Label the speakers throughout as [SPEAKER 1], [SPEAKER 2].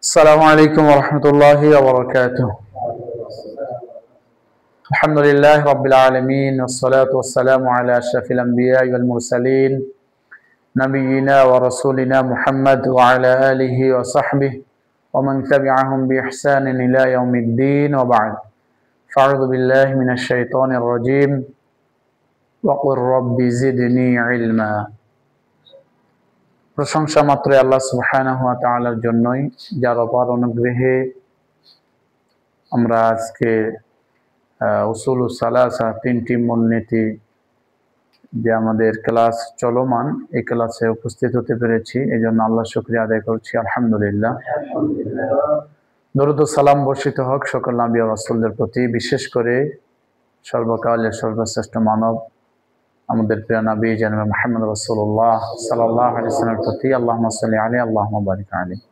[SPEAKER 1] السلام عليكم ورحمة الله وبركاته. الحمد لله رب العالمين والصلاة والسلام على أشرف الأنبياء والمرسلين نبينا ورسولنا محمد وعلى آله وصحبه ومن تبعهم بإحسان إلى يوم الدين وبعد. فأعوذ بالله من الشيطان الرجيم وقل رب زدني علما. প্রশংসা মাত্র আল্লাহ সুবহানাহু ওয়া তাআলার জন্যই, যার অপার অনুগ্রহে আমরা আজকে উসুলুস সালাসা, তিনটি মূলনীতি যে আমাদের ক্লাস চলমান, এই ক্লাসে উপস্থিত হতে পেরেছি, এই জন্য আল্লাহ শুকরিয়া আদায় করছি, আলহামদুলিল্লাহ। দরুদ ও সালাম বর্ষিত হোক সকল নবী ও রাসূলদের প্রতি, বিশেষ করে সর্বকালের সর্বশ্রেষ্ঠ মানব আমাদের প্রিয় নবী জনাব মুহাম্মদ রাসূলুল্লাহ সাল্লাল্লাহু আলাইহি ওয়াসাল্লামের প্রতি আল্লাহুম্মা সাল্লি আলাইহি আল্লাহুম্মা বারিক আলাইহি।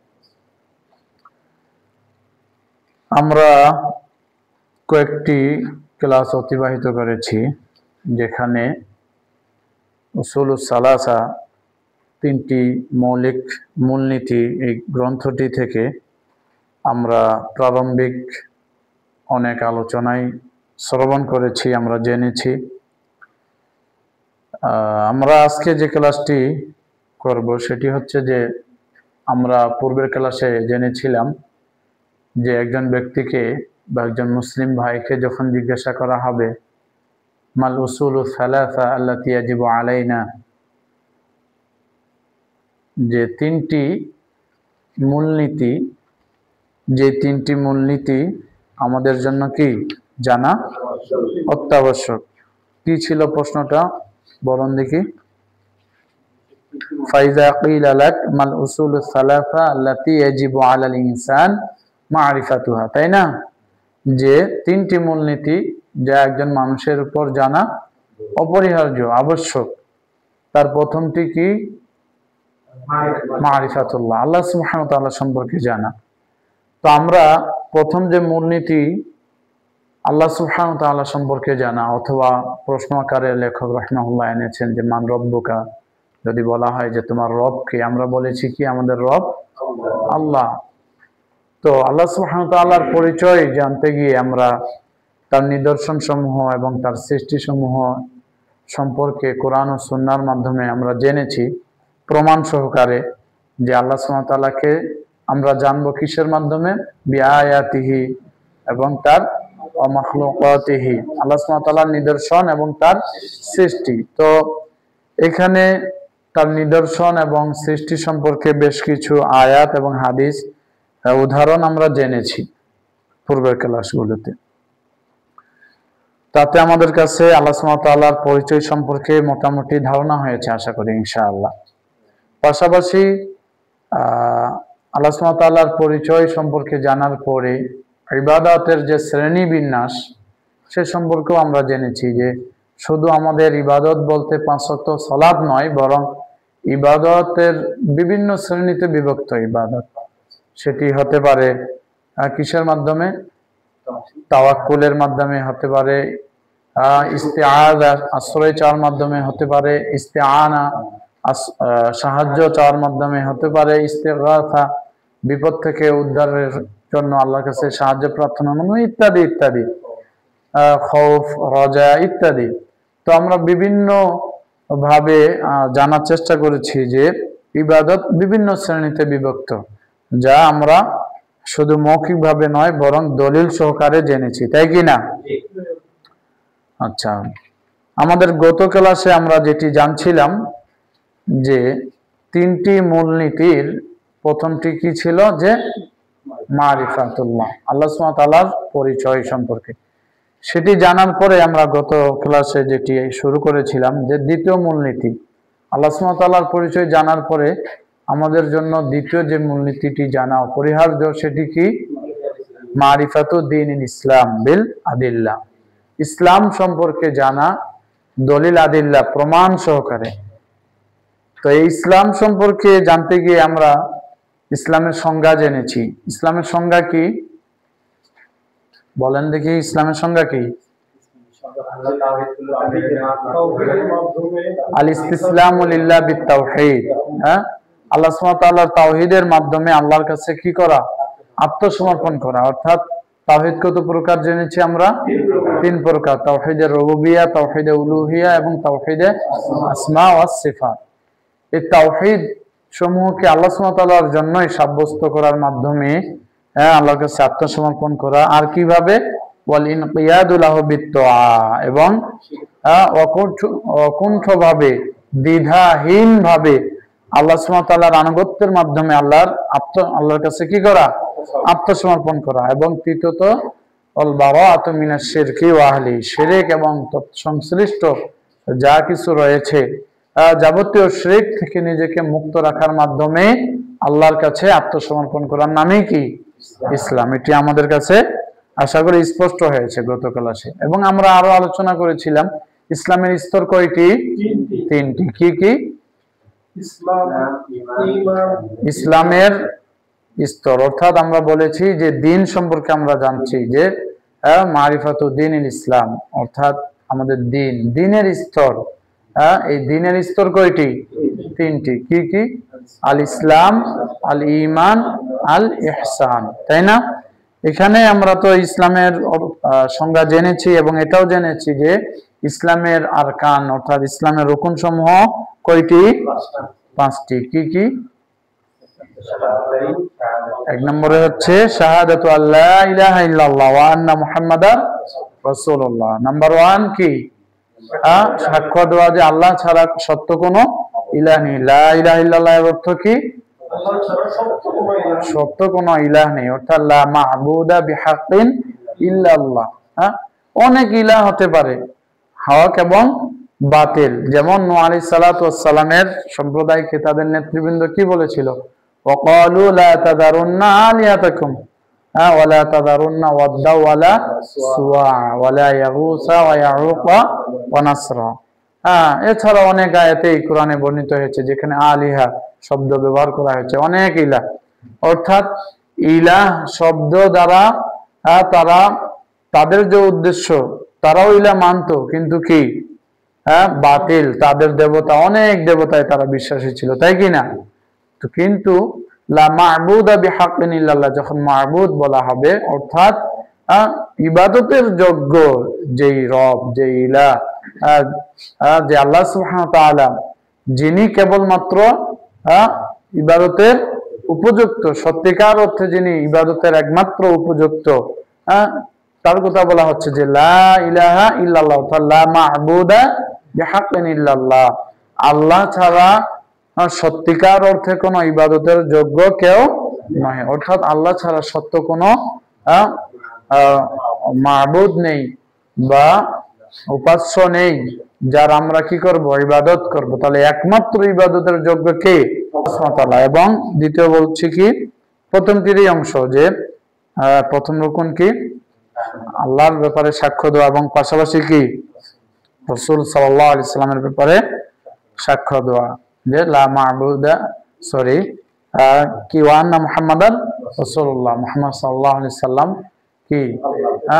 [SPEAKER 1] আমরা কয়েকটি ক্লাস অতিবাহিত করেছি যেখানে উসুলুস সালাসা, তিনটি মৌলিক মূলনীতি, এই গ্রন্থটি থেকে আমরা প্রারম্ভিক অনেক আলোচনায় শ্রবণ করেছি, আমরা জেনেছি। আমরা আজকে যে ক্লাসটি করব সেটি হচ্ছে যে, আমরা পূর্বের ক্লাসে জেনেছিলাম যে একজন ব্যক্তিকে বা একজন মুসলিম ভাইকে যখন জিজ্ঞাসা করা হবে মাল উসুলুস সালাসা আল্লাতী ইয়াজিবু আলাইনা, যে তিনটি মূলনীতি, যে তিনটি মূলনীতি আমাদের জন্য কি জানা অত্যাবশ্যক। কি ছিল প্রশ্নটা বলুন দেখি? ফাইজা কিলা লাক মাল উসুলুস সালাসা আল্লাতী ইয়াজিবু আলাল ইনসান মারিফাতুহা, তাই না? যে তিনটি মূলনীতি যা একজন মানুষের উপর জানা অপরিহার্য, আবশ্যক। তার প্রথমটি কি? মারিফাতুল্লাহ, আল্লাহ সুবহানাহু ওয়া তাআলা সম্পর্কে জানা। তো আমরা প্রথম যে মূলনীতি আল্লাহ সুবহানাহু ওয়া তাআলা সম্পর্কে জানা, অথবা প্রশ্ন আকারে লেখক রাহিমাহুল্লাহ এনেছেন যে মান রব্বুকা, যদি বলা হয় যে তোমার রব কে, আমরা বলেছি কি আমাদের রব আল্লাহ। তো আল্লাহ সুবহানাহু ওয়া তাআলার পরিচয় জানতে গিয়ে আমরা তার নিদর্শন সমূহ এবং তার সৃষ্টি সমূহ সম্পর্কে কোরআন ও সুন্নাহর মাধ্যমে আমরা জেনেছি প্রমাণ সহকারে, যে আল্লাহ সুবহানাহু ওয়া তাআলাকে আমরা জানবো কিসের মাধ্যমে? বিআয়াতিহি, এবং তার মাখলুকাতিহি, আল্লাহ সুবহানাহু ওয়া তাআলার নিদর্শন এবং তার সৃষ্টি। তো এখানে তার নিদর্শন এবং সৃষ্টি সম্পর্কে বেশ কিছু আয়াত এবং হাদিস উদাহরণ আমরা জেনেছি পূর্বের ক্লাসগুলোতে। তাতে আমাদের কাছে আল্লাহ সুবহানাহু ওয়া তাআলার পরিচয় সম্পর্কে মোটামুটি ধারণা হয়েছে, আশা করি ইনশাআল্লাহ। পাশাপাশি আল্লাহ সুবহানাহু ওয়া তাআলার পরিচয় সম্পর্কে জানার পরে ইবাদতের যে শ্রেণী বিন্যাস, সে সম্পর্কেও আমরা জেনেছি যে শুধু আমাদের ইবাদত বলতে 5 ওয়াক্ত সালাত নয়, বরং ইবাদতের বিভিন্ন শ্রেণীতে বিভক্ত ইবাদত। সেটি হতে পারে কিসের মাধ্যমে? তাওয়াক্কুলের মাধ্যমে হতে পারে, ইস্তিআযা আশ্রয় চাওয়ার মাধ্যমে হতে পারে, ইস্তিআনা সাহায্য চাওয়ার মাধ্যমে হতে পারে, ইস্তিগাসা বিপদ থেকে উদ্ধারের জন্য আল্লাহর কাছে সাহায্য প্রার্থনা, ইত্যাদি ইত্যাদি, খৌফ, রজা ইত্যাদি। তো আমরা বিভিন্ন ভাবে জানার চেষ্টা করেছি যে ইবাদত বিভিন্ন শ্রেণীতে বিভক্ত, যা আমরা শুধু মৌখিকভাবে নয় বরং দলিল সহকারে জেনেছি, তাই কি না? আচ্ছা, আমাদের গত ক্লাসে আমরা যেটি জানছিলাম যে তিনটি মূলনীতির প্রথমটি কি ছিল? যে মারিফাতুল্লাহ, আল্লাহ সুবহানাহু ওয়া তাআলার পরিচয় সম্পর্কে। সেটি জানার পরে আমরা গত ক্লাসে যেটি শুরু করেছিলাম যে দ্বিতীয় মূলনীতি, আল্লাহ সুবহানাহু ওয়া তাআলার পরিচয় জানার পরে আমাদের জন্য দ্বিতীয় যে মূলনীতিটি জানা অপরিহার্য, সেটি কি? মারিফাতু দ্বীনিল ইসলাম বিল আদিল্লাহ, ইসলাম সম্পর্কে জানা দলিল আদিল্লাহ প্রমাণ সহকারে। তো এই ইসলাম সম্পর্কে জানতে গিয়ে আমরা ইসলামের সংজ্ঞা জেনেছি। ইসলামের সংজ্ঞা কি বলেন দেখি? ইসলামের সংজ্ঞা কি? আল ইসতিসলামু লিল্লাহ বিত তাওহীদ, আল্লাহ সুবহানাহু ওয়া তাআলার তাওহীদের মাধ্যমে আল্লাহর কাছে কি করা? আত্মসমর্পণ করা। অর্থাৎ তাওহীদ কত প্রকার জেনেছি আমরা? 3 প্রকার, তাওহীদে রুবুবিয়্যাহ, তাওহীদে উলুহিয়্যাহ এবং তাওহীদে আসমা ওয়াস সিফাত। এই তাওহীদ সমূহকে আল্লাহ সুবহানাহু ওয়া তাআলার জন্যই সাব্যস্ত করার মাধ্যমে আল্লাহর কাছে আত্মসমর্পণ করা। আর কিভাবে? ওয়াল ইনকিয়াদু লাহু বিত্তআ, এবং অকুণ্ঠভাবে, দ্বিধাহীনভাবে আল্লাহ সুবহানাহু ওয়া তাআলার আনুগত্যের মাধ্যমে আল্লাহর কাছে কি করা? আত্মসমর্পণ করা। এবং তৃতীয়ত ওয়াল বারাআতু মিনাশ শিরকি ওয়া আহলি, শিরক এবং সংশ্লিষ্ট যা কিছু রয়েছে যাবতীয় শিরক থেকে নিজেকে মুক্ত রাখার মাধ্যমে আল্লাহর কাছে আত্মসমর্পণ করার নামই কি? ইসলাম। এটি আমাদের কাছে আশা করি স্পষ্ট হয়েছে গত ক্লাসে। এবং আমরা আরো আলোচনা করেছিলাম ইসলামের স্তর কয়টি? 3টি। কি কি? ইসলামের স্তর, অর্থাৎ আমরা বলেছি যে দিন সম্পর্কে আমরা জানছি যে মারিফাতু দ্বীনিল ইসলাম, অর্থাৎ আমাদের দিনের স্তর। এই দিনের স্তর কয়টি? 3টি। কি কি? আল ইসলাম, আল ঈমান, আল ইহসান, তাই না? এখানে আমরা তো ইসলামের সংজ্ঞা জেনেছি এবং এটাও জেনেছি যে ইসলামের আরকান অর্থাৎ ইসলামের রুকুন সমূহ কয়টি? 5টি। কি কি? 1 নম্বরে হচ্ছে শাহাদাতু আল্লা ইলাহা ইল্লাল্লাহ ওয়া আন্না মুহাম্মাদার রাসূলুল্লাহ। নাম্বার 1 কি? সাক্ষ্য দেওয়া যে আল্লাহ ছাড়া সত্য কোনো ইলাহ নেই। লা ইলাহা ইল্লাল্লাহ এর অর্থ কি? সত্য কোনো ইলাহ নেই, অর্থাৎ লা মা'বুদা বিহাক্কিন ইল্লাল্লাহ। অনেক ইলাহ হতে পারে, হক এবং বাতিল। যেমন নূহ আলাইহিস সালাতু ওয়াস সালামের সম্প্রদায়কে তাদের নেতৃবৃন্দ কি বলেছিল? ওয়াকালু লা তাযারুন্না আলিহাতাকুম ওয়া লা তাযারুন্না ওয়াদ্দা ওয়া লা সুওয়া ওয়া লা ইয়াগুসা ওয়া ইয়াউকা ওয়া নাসরা। এছাড়া অনেক আয়াতে এই কোরআনে বর্ণিত হয়েছে যেখানে আলিহা শব্দ ব্যবহার করা হয়েছে, অনেক ইলাহ। অর্থাৎ ইলাহ শব্দ দ্বারা তাদের যে উদ্দেশ্য, তারাও ইলাহ মানতো, কিন্তু কি বাতিল, তাদের দেবতা, অনেক দেবতায় তারা বিশ্বাসী ছিল, তাই কি না? তো কিন্তু লা মা'বুদা বিহাক্কিন ইল্লাল্লাহ যখন মা'বুদ বলা হবে, অর্থাৎ ইবাদতের যোগ্য যেই রব, যে ইলাহ, যে আল্লাহ সুবহানাহু ওয়া তাআলা, যিনি কেবলমাত্র ইবাদতের উপযুক্ত, সত্যিকার অর্থে যিনি ইবাদতের একমাত্র উপযুক্ত, তার কথা বলা হচ্ছে যে লা ইলাহা ইল্লাল্লাহ, অর্থাৎ লা মা'বুদা বিহাক্কিন ইল্লাল্লাহ, আল্লাহ ছাড়া সত্যিকার অর্থে কোনো ইবাদতের যোগ্য কেউ নয়। অর্থাৎ আল্লাহ ছাড়া সত্য কোনো মা'বুদ নেই বা উপাস্য নেই যার আমরা কি করব? ইবাদত করব। তাহলে একমাত্র ইবাদতের যোগ্য কে? আল্লাহ সুবহানাহু ওয়া তাআলা। এবং দ্বিতীয় বলছি কি? প্রথমটিরই অংশ যে প্রথম রুকুন কি? আল্লাহর ব্যাপারে সাক্ষ্য দেওয়া এবং পাশাপাশি কি? রাসূল সাল্লাল্লাহু আলাইহি সাল্লামের ব্যাপারে সাক্ষ্য দেওয়া যে লা মা'বুদা কি ওয়া আন্না মুহাম্মাদার রাসূলুল্লাহ, মুহাম্মদ সাল্লাল্লাহু আলাইহি সাল্লাম কি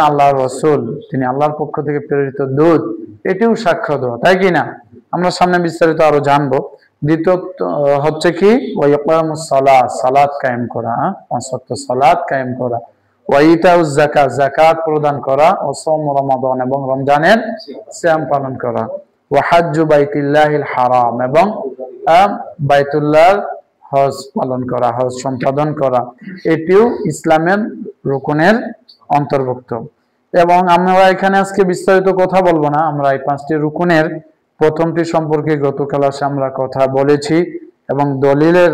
[SPEAKER 1] আল্লাহর রাসূল, তিনি আল্লাহর পক্ষ থেকে প্রেরিত দূত, এটিও সাক্ষ্য দেওয়া, তাই কি না? আমরা সামনে বিস্তারিত আরো জানবো। দ্বিতীয় হচ্ছে কি? ওয়া ইকামুস সালাত, সালাত কায়েম করা, 5 ওয়াক্ত সালাত কায়েম করা। ওয়া ইতাউজ যাকাত, যাকাত প্রদান করা। ও সাওম রমাদান, এবং রমজানের সিয়াম পালন করা। ওয়া হাজ্জু বাইতুল্লাহিল হারাম, এবং বাইতুল্লাহর হজ পালন করা, হজ সম্পাদন করা, এটিও ইসলামের রুকুনের অন্তর্ভুক্ত। এবং আমরা এখানে আজকে বিস্তারিত কথা বলবো না, আমরা এই 5টি রুকুনের প্রথমটি সম্পর্কে গত ক্লাসে আমরা কথা বলেছি এবং দলিলের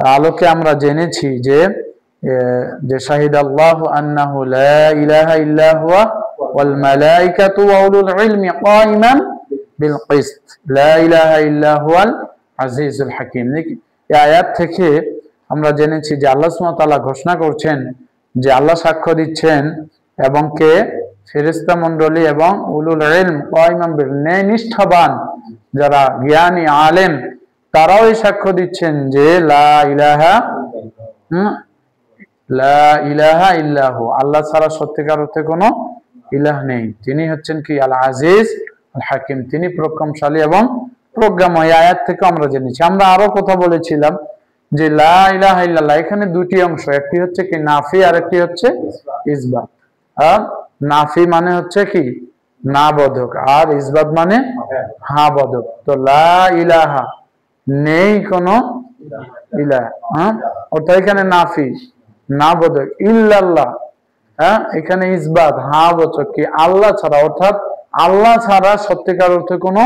[SPEAKER 1] আলোকে আমরা জেনেছি যে শাহিদাল্লাহু আন্নাহু লা ইলাহা ইল্লা হুয়া ওয়াল মালাইকাতু ওয়া উলুল ইলমি কাইমান বিল কিসত লা ইলাহা ইল্লা হুয়াল আজিজুল হাকিম। এই আয়াত থেকে আমরা জেনেছি যে আল্লাহ সুবহানাহু ওয়া তাআলা ঘোষণা করছেন যে আল্লাহ সাক্ষ্য দিচ্ছেন, এবং কে? ফেরেশতা মণ্ডলী এবং উলুল ইলম কাইমান বিল, নিষ্ঠাবান যারা জ্ঞানী আলেম, তারাও এই সাক্ষ্য দিচ্ছেন যে লা ইলাহা ইল্লাহু, আল্লাহ ছাড়া সত্যিকার অর্থে কোনো ইলাহ নেই। তিনি হচ্ছেন কি? আল আজিজ আল হাকিম, তিনি প্রজ্ঞাশালী এবং প্রজ্ঞাময়। আয়াত থেকে আমরা জেনেছি। আমরা আরো কথা বলেছিলাম যে লা ইলাহা ইল্লাল্লাহ, এখানে দুটি অংশ, একটি হচ্ছে কি নাফি আর একটি হচ্ছে ইসবাত। আর নাফি মানে হচ্ছে কি না বোধক, আর ইসবাত মানে হ্যাঁ বোধক। তো লা ইলাহা নেই কোনো ইলাহ, অর্থাৎ এখানে নাফি না বোধক, ইল্লাল্লাহ এখানে ইসবাত হ্যাঁ বোধক কি আল্লাহ ছাড়া, অর্থাৎ আল্লাহ ছাড়া সত্যিকার অর্থে কোনো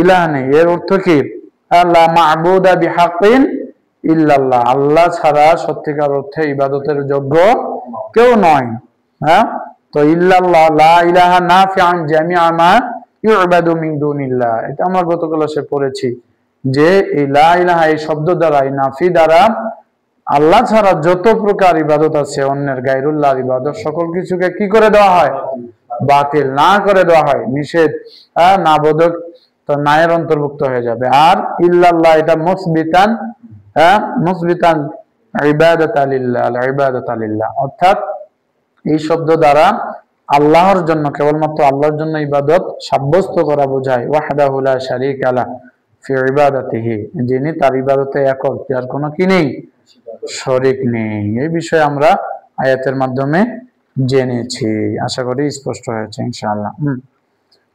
[SPEAKER 1] ইলাহ নেই। এর অর্থ কি লা মা'বুদা বিহাক্কিন ইল্লাল্লাহ, আল্লাহ ছাড়া সত্যিকার অর্থে ইবাদতের যোগ্য কেউ নয়। তো ইল্লাল্লাহ লা ইলাহা নাফিআন জামিআ মা ইউবাদু মিন দুনিল্লাহ, এটা আমরা গত ক্লাসে পড়েছি যে এই লা ইলাহা এই শব্দ দ্বারা, এই নাফি দ্বারা আল্লাহ ছাড়া যত প্রকার ইবাদত আছে অন্যের গায়রুল্লাহর ইবাদত সকল কিছুকে কি করে দেওয়া হয়, বাতিল না করে দেওয়া হয়, নিষেধ না বোধক, তো নায়ের অন্তর্ভুক্ত হয়ে যাবে। আর ইল্লাল্লাহ এটা মুসবিতান মুসবিতান ইবাদাতা লিল্লাহ, ইবাদাতা লিল্লাহ, অর্থাৎ এই শব্দ দ্বারা আল্লাহর জন্য, কেবলমাত্র আল্লাহর জন্য ইবাদত সাব্যস্ত করা বোঝায়। ওয়াহদাহু লা শারীকা লাহু ফি ইবাদাতিহি, যিনি তার ইবাদতে একক, যার কোনো কি নেই, শরীক নেই। এই বিষয়ে আমরা আয়াতের মাধ্যমে জেনেছি, আশা করি স্পষ্ট হয়েছে ইনশাআল্লাহ।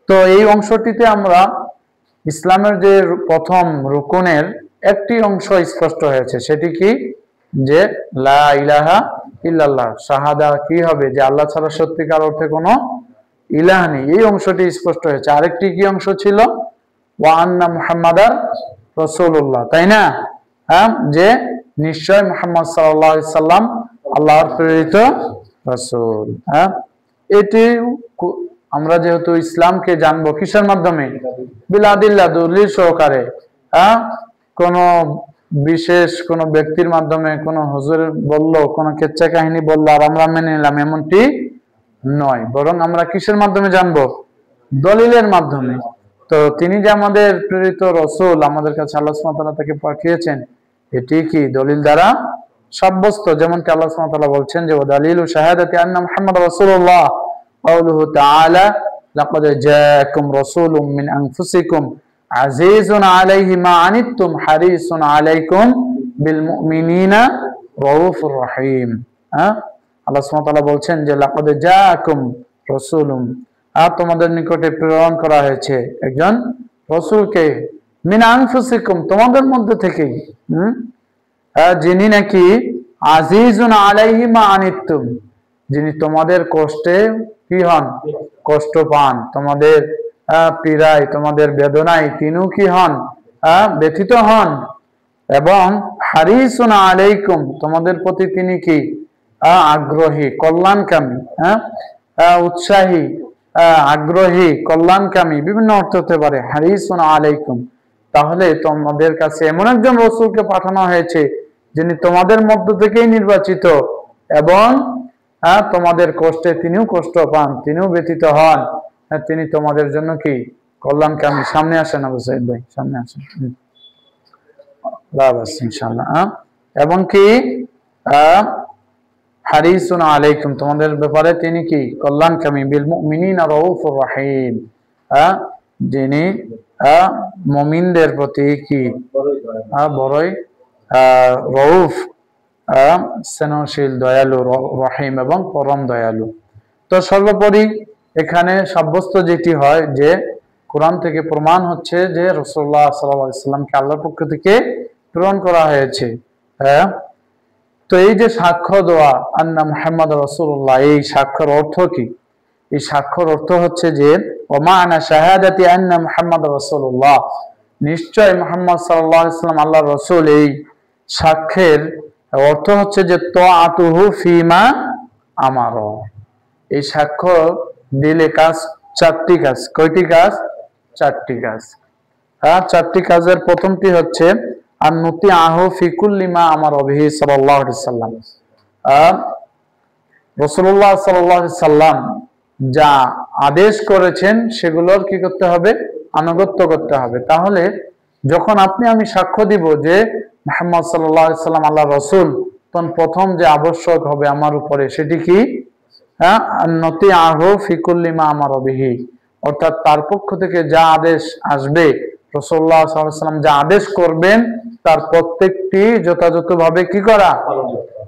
[SPEAKER 1] তো এই অংশটিতে আমরা ইসলামের যে প্রথম রুকনের একটি অংশ স্পষ্ট হয়েছে, সেটি কি যে লা ইলাহা ইল্লাল্লাহ, শাহাদা কি হবে যে আল্লাহ ছাড়া সত্যিকার অর্থে কোনো ইলাহ নেই, এই অংশটি স্পষ্ট হয়েছে। আরেকটি কি অংশ ছিল ওয়া আন্না মুহাম্মাদার রাসূলুল্লাহ, তাই না, যে নিশ্চয় মুহাম্মদ সাল্লাল্লাহু আলাইহি সাল্লাম আল্লাহর প্রেরিত রাসূল। এটি আমরা যেহেতু ইসলামকে জানবো কিসের মাধ্যমে, বিলাদিল্লাহ দলিল সহকারে, কোন বিশেষ কোন ব্যক্তির মাধ্যমে, কোন হুজুর বললো, কোন কেচ্চা কাহিনী বললো আর আমরা মেনে নিলাম, এমনটি নয়, বরং আমরা কিসের মাধ্যমে জানবো, দলিলের মাধ্যমে। তো তিনি যে আমাদের প্রেরিত রাসূল, আমাদের কাছে আল্লাহ সুবহানাহু ওয়া তাআলা তাকে পাঠিয়েছেন, এটি কি দলিল দ্বারা সাব্যস্ত, যেমনটি আল্লাহ সুবহানাহু ওয়া তাআলা বলছেন যে ওয়াদালিলু শাহাদাতি আন্না মুহাম্মাদার রাসূলুল্লাহ কাউলুহু তাআলা লাকাদ জাআকুম রাসূলুম মিন আনফুসিকুম আজিজুন আলাইহি মা আনিতুম হারিসুন আলাইকুম বিল মুমিনিনা রাউফুর রহিম। আল্লাহ সুবহানাহু ওয়া তাআলা বলছেন যে লাকাদ জাআকুম রাসূলুম, তোমাদের নিকটে প্রেরণ করা হয়েছে একজন রাসূলকে, মিন আনফুসিকুম, তোমাদের মধ্যে থেকেই, যিনি নাকি আজিজুন আলাইহি মা আনিতুম, যিনি তোমাদের কষ্টে কি হন, কষ্ট পান, তোমাদের পীড়ায়, তোমাদের বেদনায় তিনিও কি হন, ব্যথিত হন, এবং হারিসুন আলাইকুম, তোমাদের প্রতি তিনি কি আগ্রহী, কল্যাণকামী, উৎসাহী, আগ্রহী, কল্যাণকামী, বিভিন্ন অর্থ হতে পারে হারিসুন আলাইকুম। তাহলে তোমাদের কাছে এমন একজন রাসূলকে পাঠানো হয়েছে যিনি তোমাদের মধ্য থেকেই নির্বাচিত, এবং তোমাদের কষ্টে তিনিও কষ্ট পান, তিনিও ব্যথিত হন, তিনি তোমাদের জন্য কি কল্যাণকামী। সামনে আসেন আবু সাইদ ভাই, সামনে আসেন, ইনশাআল্লাহ। এবং কি হারিসুন আলাইকুম, তোমাদের ব্যাপারে তিনি কি কল্যাণকামী, বিল মুমিনিনা রাউফুর রহিম, যিনি মুমিনদের প্রতি কি বড়ই রউফ, স্নেহশীল, দয়ালু, রহিম এবং পরম দয়ালু। তো সর্বোপরি এখানে সাব্যস্ত যেটি হয় যে কোরআন থেকে প্রমাণ হচ্ছে যে রাসূলুল্লাহ সাল্লাল্লাহু আলাইহি সাল্লামকে আল্লাহর পক্ষ থেকে প্রেরণ করা হয়েছে। তো এই যে সাক্ষ্য দেওয়া আন্না মুহাম্মদ রাসূলুল্লাহ, এই সাক্ষ্যের অর্থ কি? এই সাক্ষ্যের অর্থ হচ্ছে যে ওমানা শাহাদাতি আন্না মুহাম্মদ রাসূলুল্লাহ, নিশ্চয় মুহাম্মদ সাল্লাল্লাহু আলাইহি সাল্লাম আল্লাহর রাসূল, এই সাক্ষ্যের অর্থ হচ্ছে যে তাআতুহু ফিমা আমার, এই সাক্ষ্য দিলে কাজ চারটি কাজ। কয়টি কাজ? চারটি কাজ। চারটি কাজের প্রথমটি হচ্ছে আন্নুতি আহু ফি কুল্লি মা আমার বিহি সাল্লাল্লাহু আলাইহি সাল্লাম, রাসূলুল্লাহ সাল্লাল্লাহু আলাইহি সাল্লাম যা আদেশ করেছেন সেগুলোর কি করতে হবে? আনুগত্য করতে হবে। তাহলে যখন আপনি আমি সাক্ষ্য দিব যে মুহাম্মদ সাল্লাল্লাহু আলাইহি সাল্লাম আল্লাহর রাসূল, তখন প্রথম যে আবশ্যক হবে আমার উপরে সেটি কি? আন্নুতি আহু ফি কুল্লি মা আমার বিহি, অর্থাৎ তার পক্ষ থেকে যা আদেশ আসবে, রাসূলুল্লাহ সাল্লাল্লাহু আলাইহি সাল্লাম যা আদেশ করবেন তার প্রত্যেকটি যথাযথভাবে কি করা,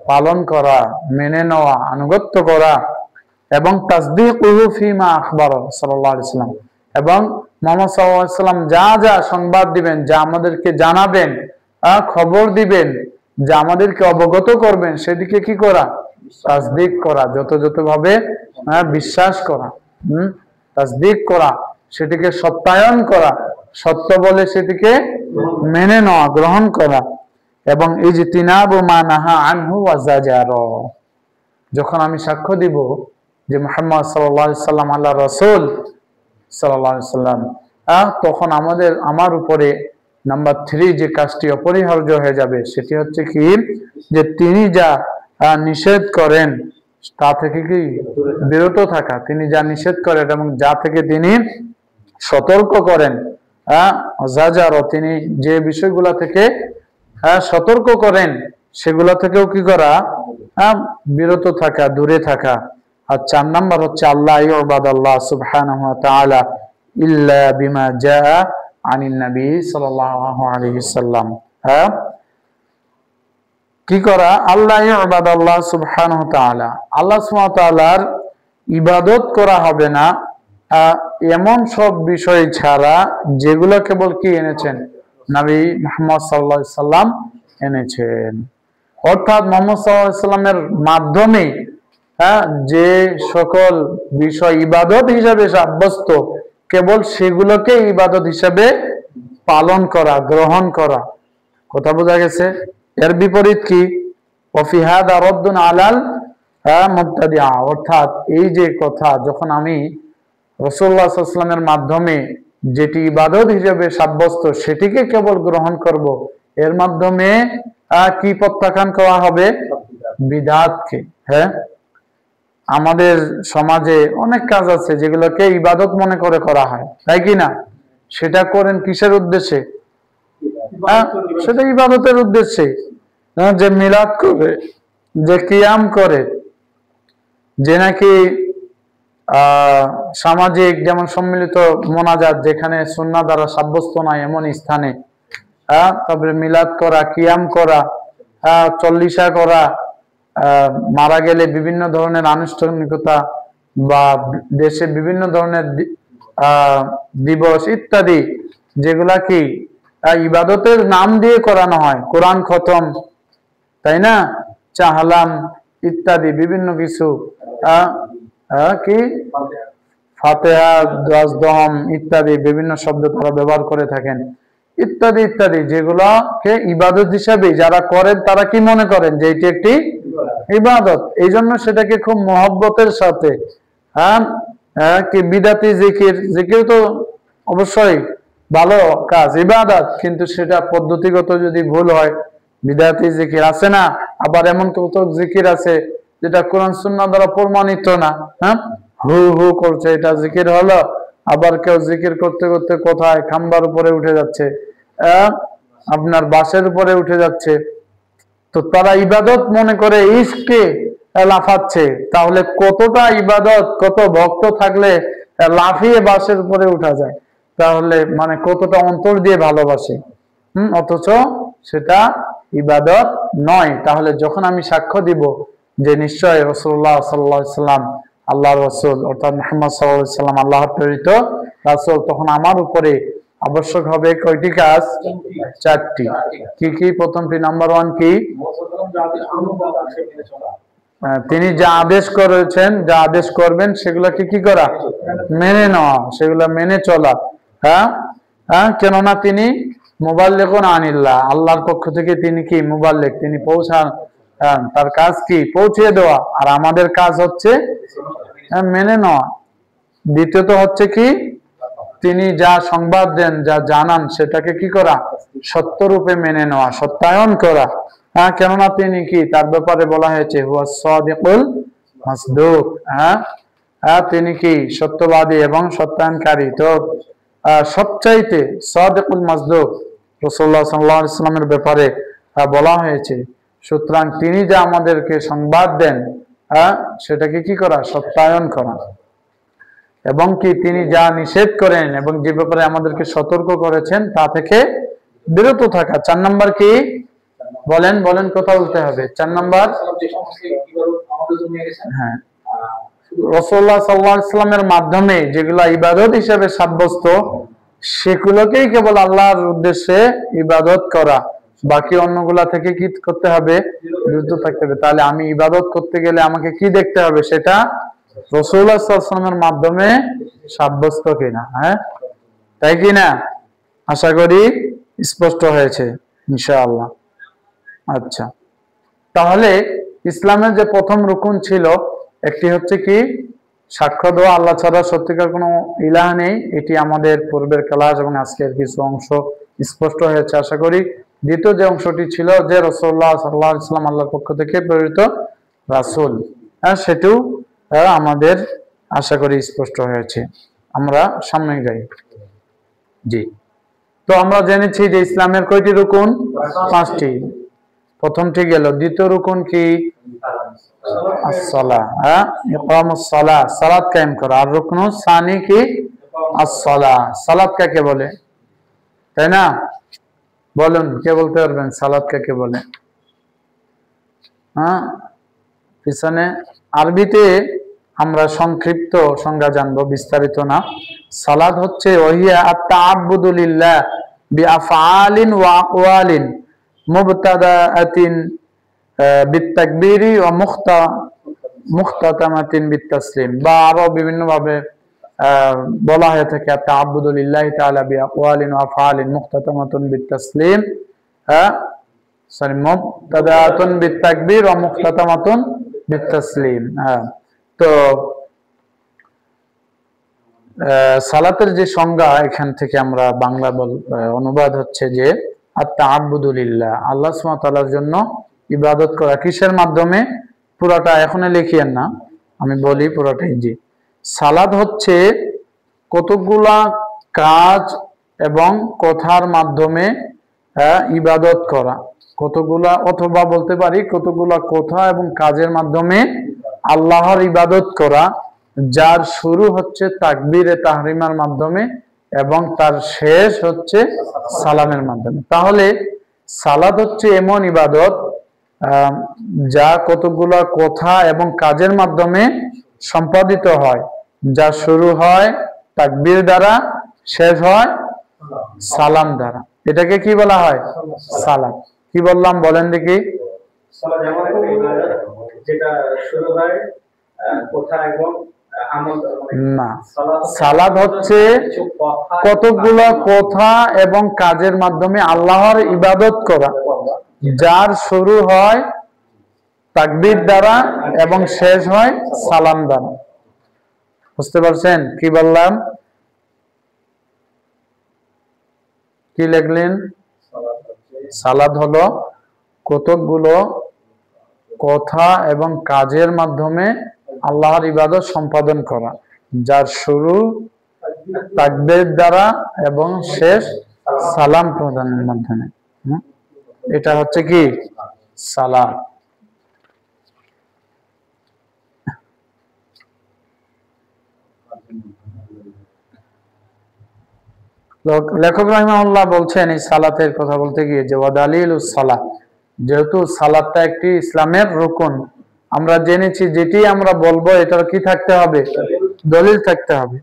[SPEAKER 1] পালন করা, মেনে নেওয়া, আনুগত্য করা, এবং তাসদীকুহু ফীমা আখবারা সাল্লাল্লাহু আলাইহি ওয়াসাল্লাম, এবং মুহাম্মদ সাল্লাল্লাহু আলাইহি ওয়াসাল্লাম যা যা সংবাদ দিবেন, যা আমাদেরকে জানাবেন, খবর দিবেন, যা আমাদেরকে অবগত করবেন, সেদিকে কি করা, তাসদীক করা, যথাযথভাবে বিশ্বাস করা, তাসদীক করা, সেটিকে সত্যায়ন করা, সত্য বলে সেটিকে মেনে নেওয়া, গ্রহণ করা, এবং ইজতিনাবু মা নাহা আনহু ওয়া যাজারা। যখন আমি সাক্ষ্য দিব যে মুহাম্মদ সাল্লাল্লাহু আলাইহি সাল্লাম আল্লাহর রাসূল সাল্লাল্লাহু আলাইহি সাল্লাম, তখন আমার উপরে নাম্বার 3 যে কাজটি অপরিহার্য হয়ে যাবে সেটি হচ্ছে কি, যে তিনি যা নিষেধ করেন তা থেকে কি বিরত থাকা, তিনি যা নিষেধ করেন এবং যা থেকে তিনি সতর্ক করেন, যাজারও, তিনি যে বিষয়গুলা থেকে সতর্ক করেন সেগুলা থেকেও কি করা, বিরত থাকা, দূরে থাকা। আর 4 নাম্বার হচ্ছে আল্লাহ ইউবাদাল্লাহ সুবহানাহু ওয়া তাআলা ইল্লা বিমা জাআ আনিন নবী সাল্লাল্লাহু আলাইহি সাল্লাম। কি করা, আল্লাহ ইউবাদাল্লাহ সুবহানাহু ওয়া তাআলা, আল্লাহ সুবহানাহু ওয়া তাআলার ইবাদত করা হবে না এমন সব বিষয় ছাড়া যেগুলো কেবল কি এনেছেন, নবী মুহাম্মদ সাল্লাল্লাহু আলাইহি সাল্লাম এনেছেন। অর্থাৎ মুহাম্মদ সাল্লাল্লাহু আলাইহি সাল্লামের মাধ্যমে যে সকল বিষয় ইবাদত হিসাবে সাব্যস্ত, কেবল সেগুলোকে ইবাদত হিসাবে পালন করা, গ্রহণ করা। কথা বোঝা গেছে? এর বিপরীত কি, ওয়াফি হাদা রাদ্দুন আলাল মুবতাদিআ, অর্থাৎ এই যে কথা, যখন আমি রাসূলুল্লাহ সাল্লাল্লাহু আলাইহি ওয়াসাল্লামের মাধ্যমে যেটি ইবাদত হিসেবে সাব্যস্ত সেটিকে কেবল গ্রহণ করব, এর মাধ্যমে কি প্রত্যাখ্যান করা হবে, বিদআতকে। আমাদের সমাজে অনেক কাজ আছে যেগুলোকে ইবাদত মনে করে করা হয়, তাই কি না? সেটা করেন কিসের উদ্দেশ্যে? সেটা ইবাদতের উদ্দেশ্যে, যে মিলাদ করে, যে কিয়াম করে, যে নাকি সামাজিক যেমন সম্মিলিত মোনাজাত, যেখানে সুন্নাহ দ্বারা সাব্যস্ত নয় এমন স্থানে, তারপরে মিলাদ করা, কিয়াম করা, চল্লিশা করা, মারা গেলে বিভিন্ন ধরনের আনুষ্ঠানিকতা বা দেশে বিভিন্ন ধরনের দিবস ইত্যাদি, যেগুলা কি ইবাদতের নাম দিয়ে করানো হয়, কোরআন খতম, তাই না, চাহলাম ইত্যাদি বিভিন্ন কিছু, কি ফাতিহা, দোয়াজদম ইত্যাদি বিভিন্ন শব্দ তারা ব্যবহার করে থাকেন, ইত্যাদি ইত্যাদি, যেগুলোকে ইবাদত হিসাবে যারা করেন তারা কি মনে করেন যে এটি একটি ইবাদত। এই জন্য সেটাকে খুব মহব্বতের সাথে, কি বিদাতি জিকির, জিকির তো অবশ্যই ভালো কাজ, ইবাদত, কিন্তু সেটা পদ্ধতিগত যদি ভুল হয় বিদাতি জিকির আছে না। আবার এমন কত জিকির আছে যেটা কোরআন সুন্নাহ দ্বারা প্রমাণিত না, হু হু করছে, এটা জিকির হলো। আবার কেউ জিকির করতে করতে কোথায় খাম্বার উপরে উঠে যাচ্ছে, আপনার বাসের উপরে উঠে যাচ্ছে, তো তারা ইবাদত মনে করে ইশকে লাফাচ্ছে। তাহলে কতটা ইবাদত, কত ভক্ত থাকলে লাফিয়ে বাসের উপরে উঠা যায়, তাহলে মানে কতটা অন্তর দিয়ে ভালোবাসে, অথচ সেটা ইবাদত নয়। তাহলে যখন আমি সাক্ষ্য দিব যে নিশ্চয় রাসূলুল্লাহ সাল্লাল্লাহু আলাইহি সাল্লাম আল্লাহর রাসূল, অর্থাৎ মুহাম্মদ সাল্লাল্লাহু আলাইহি সাল্লাম আল্লাহর প্রেরিত রাসূল, তখন আমার উপরে আবশ্যক হবে কয়টি কাজ? 4টি। কি কি? প্রথমটি নাম্বার 1 কি, তিনি যা আদেশ করেছেন, যা আদেশ করবেন সেগুলোকে কি করা, মেনে নেওয়া, সেগুলো মেনে চলা। কেননা তিনি মুবাল্লিগুন আনিল্লাহ, আল্লাহর পক্ষ থেকে তিনি কি মুবাল্লিগ, তিনি পৌঁছান, তার কাজ কি পৌঁছে দেওয়া, আর আমাদের কাজ হচ্ছে মেনে নেওয়া। দ্বিতীয়ত হচ্ছে কি, তিনি যা সংবাদ দেন, যা জানান, সেটাকে কি করা, সত্যরূপে মেনে নেওয়া, সত্যায়ন করা। কেননা তিনি কি, তার ব্যাপারে বলা হয়েছে হুয়া সাদিকুল মাসদুক, তিনি কি সত্যবাদী এবং সত্যায়নকারী। তো সবচাইতে সাদিকুল মাসদুক রাসূলুল্লাহ সাল্লাল্লাহু আলাইহি ওয়াসাল্লামের ব্যাপারে বলা হয়েছে। সুতরাং তিনি যা আমাদেরকে সংবাদ দেন, সেটাকে কি করা, সত্যায়ন করা, এবং কি তিনি যা নিষেধ করেন এবং যে ব্যাপারে আমাদেরকে সতর্ক করেছেন তা থেকে বিরত থাকা। 4 নাম্বার কি বলেন, বলেন, কথা বলতে হবে। 4 নাম্বার, হ্যাঁ, রাসূলুল্লাহ সাল্লাল্লাহু আলাইহি ওয়াসাল্লামের মাধ্যমে যেগুলো ইবাদত হিসেবে সাব্যস্ত সেগুলোকেই কেবল আল্লাহর উদ্দেশ্যে ইবাদত করা, বাকি অন্যগুলা থেকে কি করতে হবে, বিরত থাকতে হবে। তাহলে আমি ইবাদত করতে গেলে আমাকে কি দেখতে হবে, সেটা রাসূলুল্লাহ সাল্লাল্লাহু আলাইহি ওয়াসাল্লামের মাধ্যমে সাব্যস্ত কিনা। হ্যাঁ, তাই কি না? আশা করি স্পষ্ট হয়েছে ইনশাআল্লাহ। আচ্ছা, তাহলে ইসলামের যে প্রথম রুকুন ছিল, একটি হচ্ছে কি সাক্ষ্য দেওয়া আল্লাহ ছাড়া সত্যিকার কোনো ইলাহ নেই। এটি আমাদের পূর্বের ক্লাস এবং আজকের কিছু অংশ স্পষ্ট হয়েছে আশা করি। দ্বিতীয় যে অংশটি ছিল যে রাসূলুল্লাহ সাল্লাল্লাহু আলাইহি ওয়াসাল্লাম আল্লাহর পক্ষ থেকে প্রেরিত রাসূল, সেটিও আমাদের আশা করি স্পষ্ট হয়েছে। আমরা সামনে যাই। জি, তো আমরা জেনেছি যে ইসলামের কয়টি রুকুন? 5টি। প্রথমটি গেল। দ্বিতীয় রুকুন কি? as-salah, ইকামুস সালাহ, সালাত কায়েম করা। আর রুকনু সানি কি? as-salah, সালাত কাকে বলে? তাই না? বলুন, কে বলতে পারবেন সালাত কাকে বলে? পিছনে আরবিতে আমরা সংক্ষিপ্ত সংজ্ঞা জানবো, বিস্তারিত না। সালাত হচ্ছে ওহিয়া আত-তাআব্বুদু লিল্লাহ বিআফআলিন ওয়া আকওয়ালিন মুবতাদাআতিন বিত-তাকবীরি ওয়া মুখতাতামাতিন বিত-তাসলিম, বা আরো বিভিন্ন ভাবে বলা হয়ে থাকে আত-তাআব্বুদু লিল্লাহি তাআলা বিআকওয়ালিন ওয়া আফআলিন মুখতাতামাতুন বিত-তাসলিম, মুবতাদাআতুন বিত-তাকবীর ওয়া মুখতাতামাতুন বিত-তাসলিম। তো সালাতের যে সংজ্ঞা এখান থেকে আমরা বাংলা অনুবাদ হচ্ছে যে আত-তাআব্বুদু লিল্লাহ, আল্লাহ সুবহানাহু ওয়া তাআলার জন্য ইবাদত করা। কিসের মাধ্যমে? পুরোটা এখনো লিখিয়েন না, আমি বলি পুরোটাই। জি, সালাত হচ্ছে কতগুলা কাজ এবং কথার মাধ্যমে ইবাদত করা। কতগুলা, অথবা বলতে পারি কতগুলা কথা এবং কাজের মাধ্যমে আল্লাহর ইবাদত করা, যার শুরু হচ্ছে তাকবীরে তাহরিমার মাধ্যমে এবং তার শেষ হচ্ছে সালামের মাধ্যমে। তাহলে সালাত হচ্ছে এমন ইবাদত যা কতগুলা কথা এবং কাজের মাধ্যমে সম্পাদিত হয়, যা শুরু হয় তাকবীর দ্বারা, শেষ হয় সালাম দ্বারা। এটাকে কি বলা হয়? সালাম। কি বললাম বলেন দেখি? না, সালাত হচ্ছে কতগুলো কথা এবং কাজের মাধ্যমে আল্লাহর ইবাদত করা, যার শুরু হয় তাকবীর দ্বারা এবং শেষ হয় সালাম দ্বারা। বুঝতে পারছেন কি বললাম? কি লিখলেন? সালাত হলো কতগুলো কথা এবং কাজের মাধ্যমে আল্লাহর ইবাদত সম্পাদন করা, যার শুরু তাকবীর দ্বারা এবং শেষ সালাম প্রদানের মাধ্যমে। এটা হচ্ছে কি সালাত। লেখক রাহিমাহুল্লাহ বলছেন এই সালাতের কথা বলতে গিয়ে যে ওয়াদালিলুস সালাহ, যেহেতু সালাতটা একটি ইসলামের রুকন, আমরা জেনেছি যেটি আমরা বলবো এটার কি থাকতে হবে? দলিল থাকতে হবে।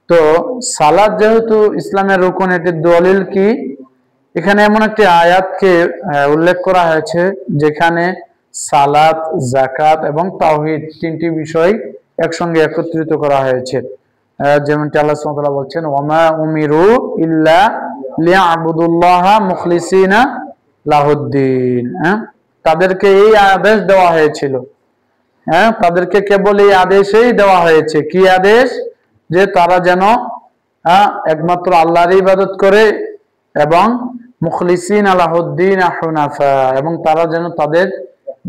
[SPEAKER 1] তো সালাত যেহেতু ইসলামের রুকন, এটির দলিল কি? এখানে এমন একটি আয়াতকে উল্লেখ করা হয়েছে যেখানে সালাত, যাকাত এবং তাওহীদ তিনটি বিষয় একসঙ্গে একত্রিত করা হয়েছে। যেমনটি আল্লাহ সুবহানাহু ওয়া তাআলা বলছেন ওয়ামা উমিরু ইল্লা লিয়াবুদুল্লাহা মুখলিসিনা লাহুদ্দিন। তাদেরকে এই আদেশ দেওয়া হয়েছিল, তাদেরকে কেবল এই আদেশই দেওয়া হয়েছে। কি আদেশ? যে তারা যেন একমাত্র আল্লাহর ইবাদত করে এবং মুখলিসিন লাহুদ্দিন হুনাফা, এবং তারা যেন তাদের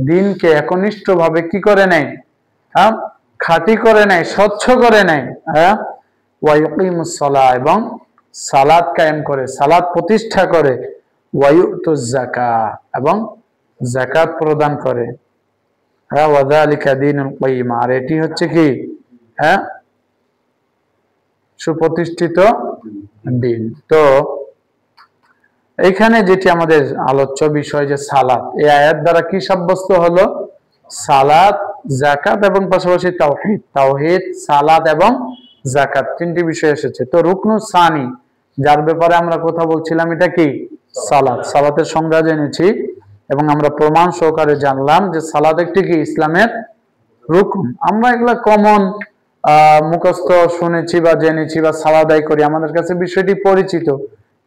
[SPEAKER 1] দিনকে একনিষ্ঠভাবে কি করে নেয়? খাঁটি করে নেয়, স্বচ্ছ করে নেয়। ওয়া ইউকিমুস সালাহ, এবং সালাত কায়েম করে, সালাত প্রতিষ্ঠা করে। ওয়া ইউতুজ যাকাত, এবং যাকাত প্রদান করে। ওয়া যালিকা দীনুল কাইয়্যিম, আর এটি হচ্ছে কি সুপ্রতিষ্ঠিত দিন। তো এখানে যেটি আমাদের আলোচ্য বিষয় যে সালাত, এই আয়াত দ্বারা কি সাব্যস্ত হলো? সালাত, যাকাত এবং পাশাপাশি তাওহীদ। তাওহীদ, সালাত এবং যাকাত তিনটি বিষয় এসেছে। তো রুকনুস সানি, যার ব্যাপারে আমরা কথা বলছিলাম, এটা কি? সালাত। সালাতের সংজ্ঞা জেনেছি এবং আমরা প্রমাণ সহকারে জানলাম যে সালাত একটি কি? ইসলামের রুকন। আমরা এগুলা কমন মুখস্থ শুনেছি বা জেনেছি বা সালাত আদায় করি, আমাদের কাছে বিষয়টি পরিচিত,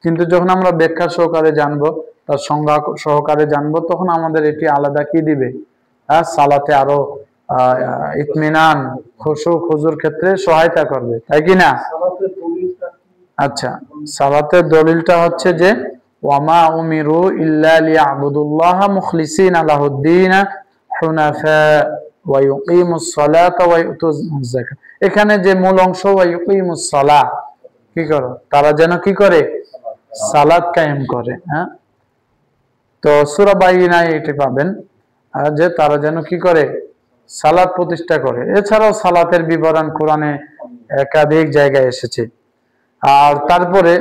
[SPEAKER 1] কিন্তু যখন আমরা ব্যাখ্যা সহকারে জানবো, তার সংজ্ঞা সহকারে জানবো, তখন আমাদের এটি আলাদা কি দিবে? সালাতে আরো ইতমিনান, খুশু খুজুর ক্ষেত্রে সহায়তা করবে, তাই কি না? আচ্ছা, সালাতের দলিলটা হচ্ছে যে ওয়ামা উমিরু ইল্লা লিয়াবুদুল্লাহ মুখলিসিনা লাহুদ্দিন হুনাফা ওয়া ইউকিমুস সালাতা ওয়া ইউতুজ যাকাত। এখানে যে মূল অংশ ওয়া ইউকিমুস সালাহ, কি করে? তারা যেন কি করে? সালাত কায়েম করে। হ্যাঁ, তো সূরা বাইনায় এটি পাবেন যে তারা যেন কি করে? সালাত প্রতিষ্ঠা করে। এছাড়াও সালাতের বিবরণ কোরআনে একাধিক জায়গায় এসেছে। আর তারপরে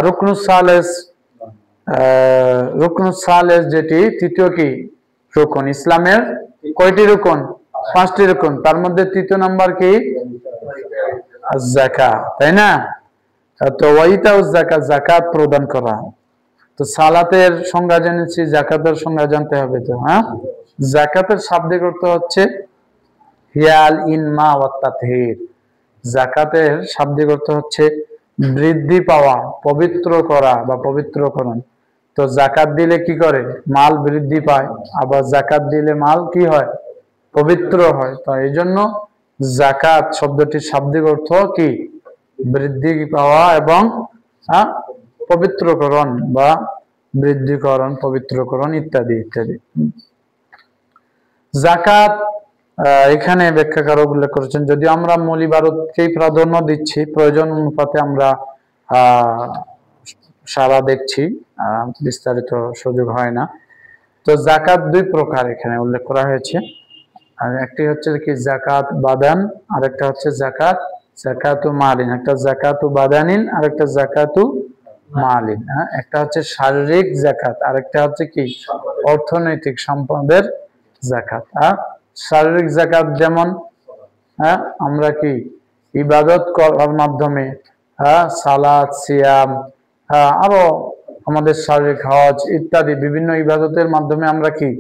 [SPEAKER 1] রুকনুস সালেস, রুকনুস সালেস যেটি তৃতীয় কি রুকন? ইসলামের কয়টি রুকন? 5টি রুকন। তার মধ্যে তৃতীয় নাম্বার কি? যাকাত, তাই না? তো ওয়াইতাউজ যাকাত, যাকাত প্রদান করা। তো সালাতের সংজ্ঞা জেনেছি, যাকাতের সংজ্ঞা জানতে হবে। তো হ্যাঁ, যাকাতের শাব্দিক অর্থ হচ্ছে হিয়াল ইনমা ওয়াত তাতহীর। যাকাতের শাব্দিক অর্থ হচ্ছে বৃদ্ধি পাওয়া, পবিত্র করা বা পবিত্রকরণ। তো যাকাত দিলে কি করে? মাল বৃদ্ধি পায়, আবার যাকাত দিলে মাল কি হয়? পবিত্র হয়। তো এই জন্য যাকাত শব্দটির শাব্দিক অর্থ কি? বৃদ্ধি পাওয়া এবং পবিত্রকরণ বা বৃদ্ধিকরণ, পবিত্রকরণ ইত্যাদি ইত্যাদি। যাকাত এখানে ব্যাখ্যাকারক উল্লেখ করেছেন, যদিও আমরা মূল ইবাদতকেই প্রাধান্য দিচ্ছি, প্রয়োজন অনুপাতে আমরা সারা দেখছি, বিস্তারিত সুযোগ হয় না। তো যাকাত 2 প্রকার এখানে উল্লেখ করা হয়েছে। আর একটি হচ্ছে কি যাকাত বাদান, আর একটা হচ্ছে যাকাত যাকাতু মালিন। একটা যাকাতু বাদানিন আর একটা যাকাতু মালিন। একটা হচ্ছে শারীরিক যাকাত, আর একটা হচ্ছে কি অর্থনৈতিক সম্পদের যাকাত। শারীরিক যাকাত যেমন আমরা কি ইবাদত করার মাধ্যমে, সালাত, সিয়াম, আরো আমাদের শারীরিক হজ ইত্যাদি বিভিন্ন ইবাদতের মাধ্যমে আমরা কি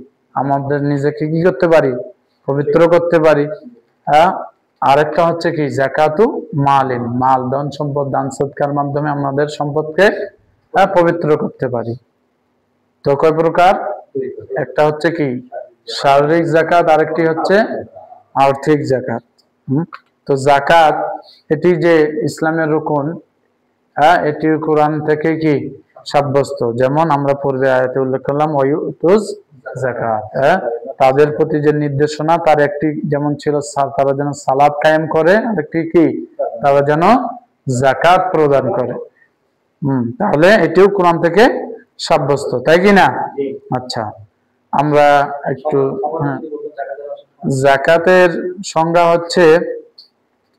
[SPEAKER 1] আমাদের নিজেকে কি করতে পারি? পবিত্র করতে পারি। আরেকটা হচ্ছে কি যাকাতু মালিন, মাল, ধন সম্পদ, দান সদকার মাধ্যমে আমাদের সম্পদকে পবিত্র করতে পারি। তো কয় প্রকার? একটা হচ্ছে কি শারীরিক যাকাত, আরেকটি হচ্ছে আর্থিক যাকাত। তো যাকাত এটি যে ইসলামের রুকন, এটি কোরআন থেকে কি সাব্যস্ত। যেমন আমরা পূর্বে আয়াতে উল্লেখ করলাম ওয়ায়ুতুজ যাকাত, তাদের প্রতি যে নির্দেশনা, তার একটি যেমন ছিল তারা যেন সালাত কায়েম করে, আরেকটি কি তারা যেন যাকাত প্রদান করে। তাহলে এটিও কোরআন থেকে সাব্যস্ত, তাই কি না? আচ্ছা, আমরা একটু যাকাতের সংজ্ঞা হচ্ছে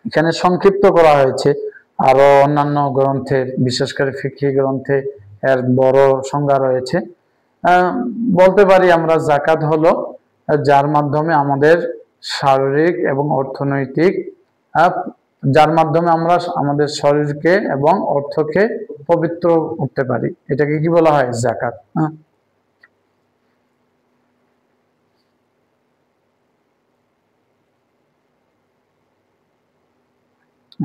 [SPEAKER 1] এখানে সংক্ষিপ্ত করা হয়েছে, আরো অন্যান্য গ্রন্থে, বিশেষ করে ফিকহি গ্রন্থে এর বড় সংজ্ঞা রয়েছে। বলতে পারি আমরা যাকাত হলো যার মাধ্যমে আমাদের শারীরিক এবং অর্থনৈতিক, যার মাধ্যমে আমরা আমাদের শরীরকে এবং অর্থকে পবিত্র করতে পারি, এটাকে কি বলা হয়? যাকাত।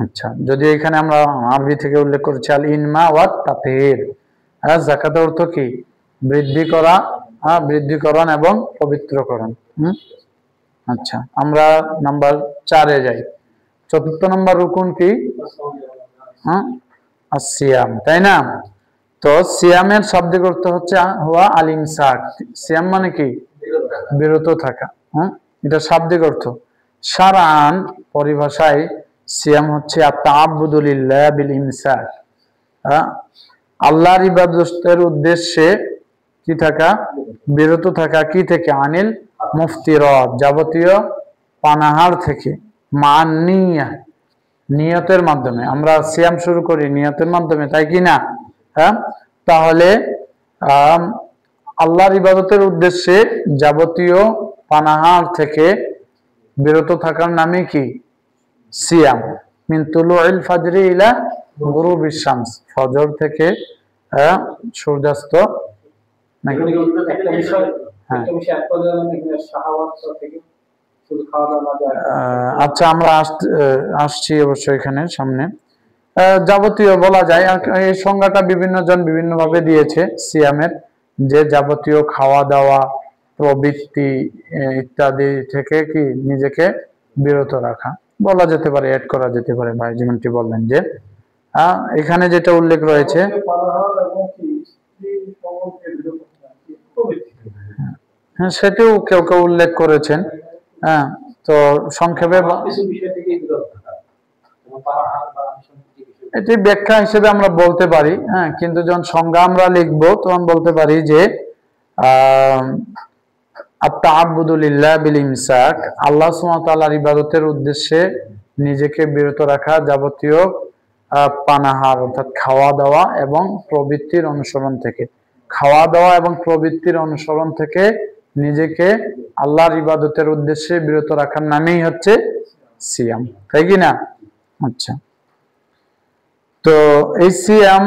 [SPEAKER 1] আচ্ছা, যদি এখানে আমরা আরবি থেকে উল্লেখ করেছি আল ইনমা ওয়াত তাতহীর, যাকাতের অর্থ কি? বৃদ্ধি করা, বৃদ্ধিকরণ এবং পবিত্রকরণ। আচ্ছা, আমরা নাম্বার 4-এ যাই। 4র্থ নম্বর রুকুন কি? সিয়াম, তাই না? তো সিয়ামের শাব্দিক অর্থ হচ্ছে হুয়া আল ইমসাক। সিয়াম মানে কি? বিরত থাকা। এটা শাব্দিক অর্থ। শারআন পরিভাষায় সিয়াম হচ্ছে আত-তাআব্বুদু লিল্লাহ বিল ইমসাক, আল্লাহর ইবাদতের উদ্দেশ্যে কি থাকা? বিরত থাকা। কি থেকে? আনিল মুফতিরাত, যাবতীয় পানাহার থেকে। মান নিয়া, নিয়তের মাধ্যমে। আমরা সিয়াম শুরু করি নিয়তের মাধ্যমে, তাই কি না? হ্যাঁ, তাহলে আল্লাহর ইবাদতের উদ্দেশ্যে যাবতীয় পানাহার থেকে বিরত থাকার নামে কি? সিয়াম। মিন তুলুইল ফাজরি ইলা গুরুবিশ শামস, ফজর থেকে সূর্যাস্ত নাকি? আচ্ছা, আমরা আসছি অবশ্য এখানে সামনে। যাবতীয় বলা যায়, এই সংজ্ঞাটা বিভিন্ন জন বিভিন্ন ভাবে দিয়েছে সিয়ামের, যে যাবতীয় খাওয়া দাওয়া প্রবৃত্তি ইত্যাদি থেকে কি নিজেকে বিরত রাখা বলা যেতে পারে, অ্যাড করা যেতে পারে। ভাই যেমনটি বললেন যে এখানে যেটা উল্লেখ রয়েছে, হ্যাঁ সেটাও কেউ কেউ উল্লেখ করেছেন। হ্যাঁ, তো সংক্ষেপে এটি ব্যাখ্যা হিসেবে আমরা বলতে পারি। হ্যাঁ, কিন্তু যখন সংজ্ঞা আমরা লিখবো তখন বলতে পারি যে আত-তাআব্বুদু লিল্লাহ বিল ইমসাক, আল্লাহ সুবহানাহু ওয়া তাআলার ইবাদতের উদ্দেশ্যে নিজেকে বিরত রাখা যাবতীয় পানাহার অর্থাৎ খাওয়া দাওয়া এবং প্রবৃত্তির অনুসরণ থেকে, খাওয়া দাওয়া এবং প্রবৃত্তির অনুসরণ থেকে নিজেকে আল্লাহর ইবাদতের উদ্দেশ্যে বিরত রাখার নামেই হচ্ছে সিয়াম, তাই কি না? আচ্ছা, তো এই সিয়াম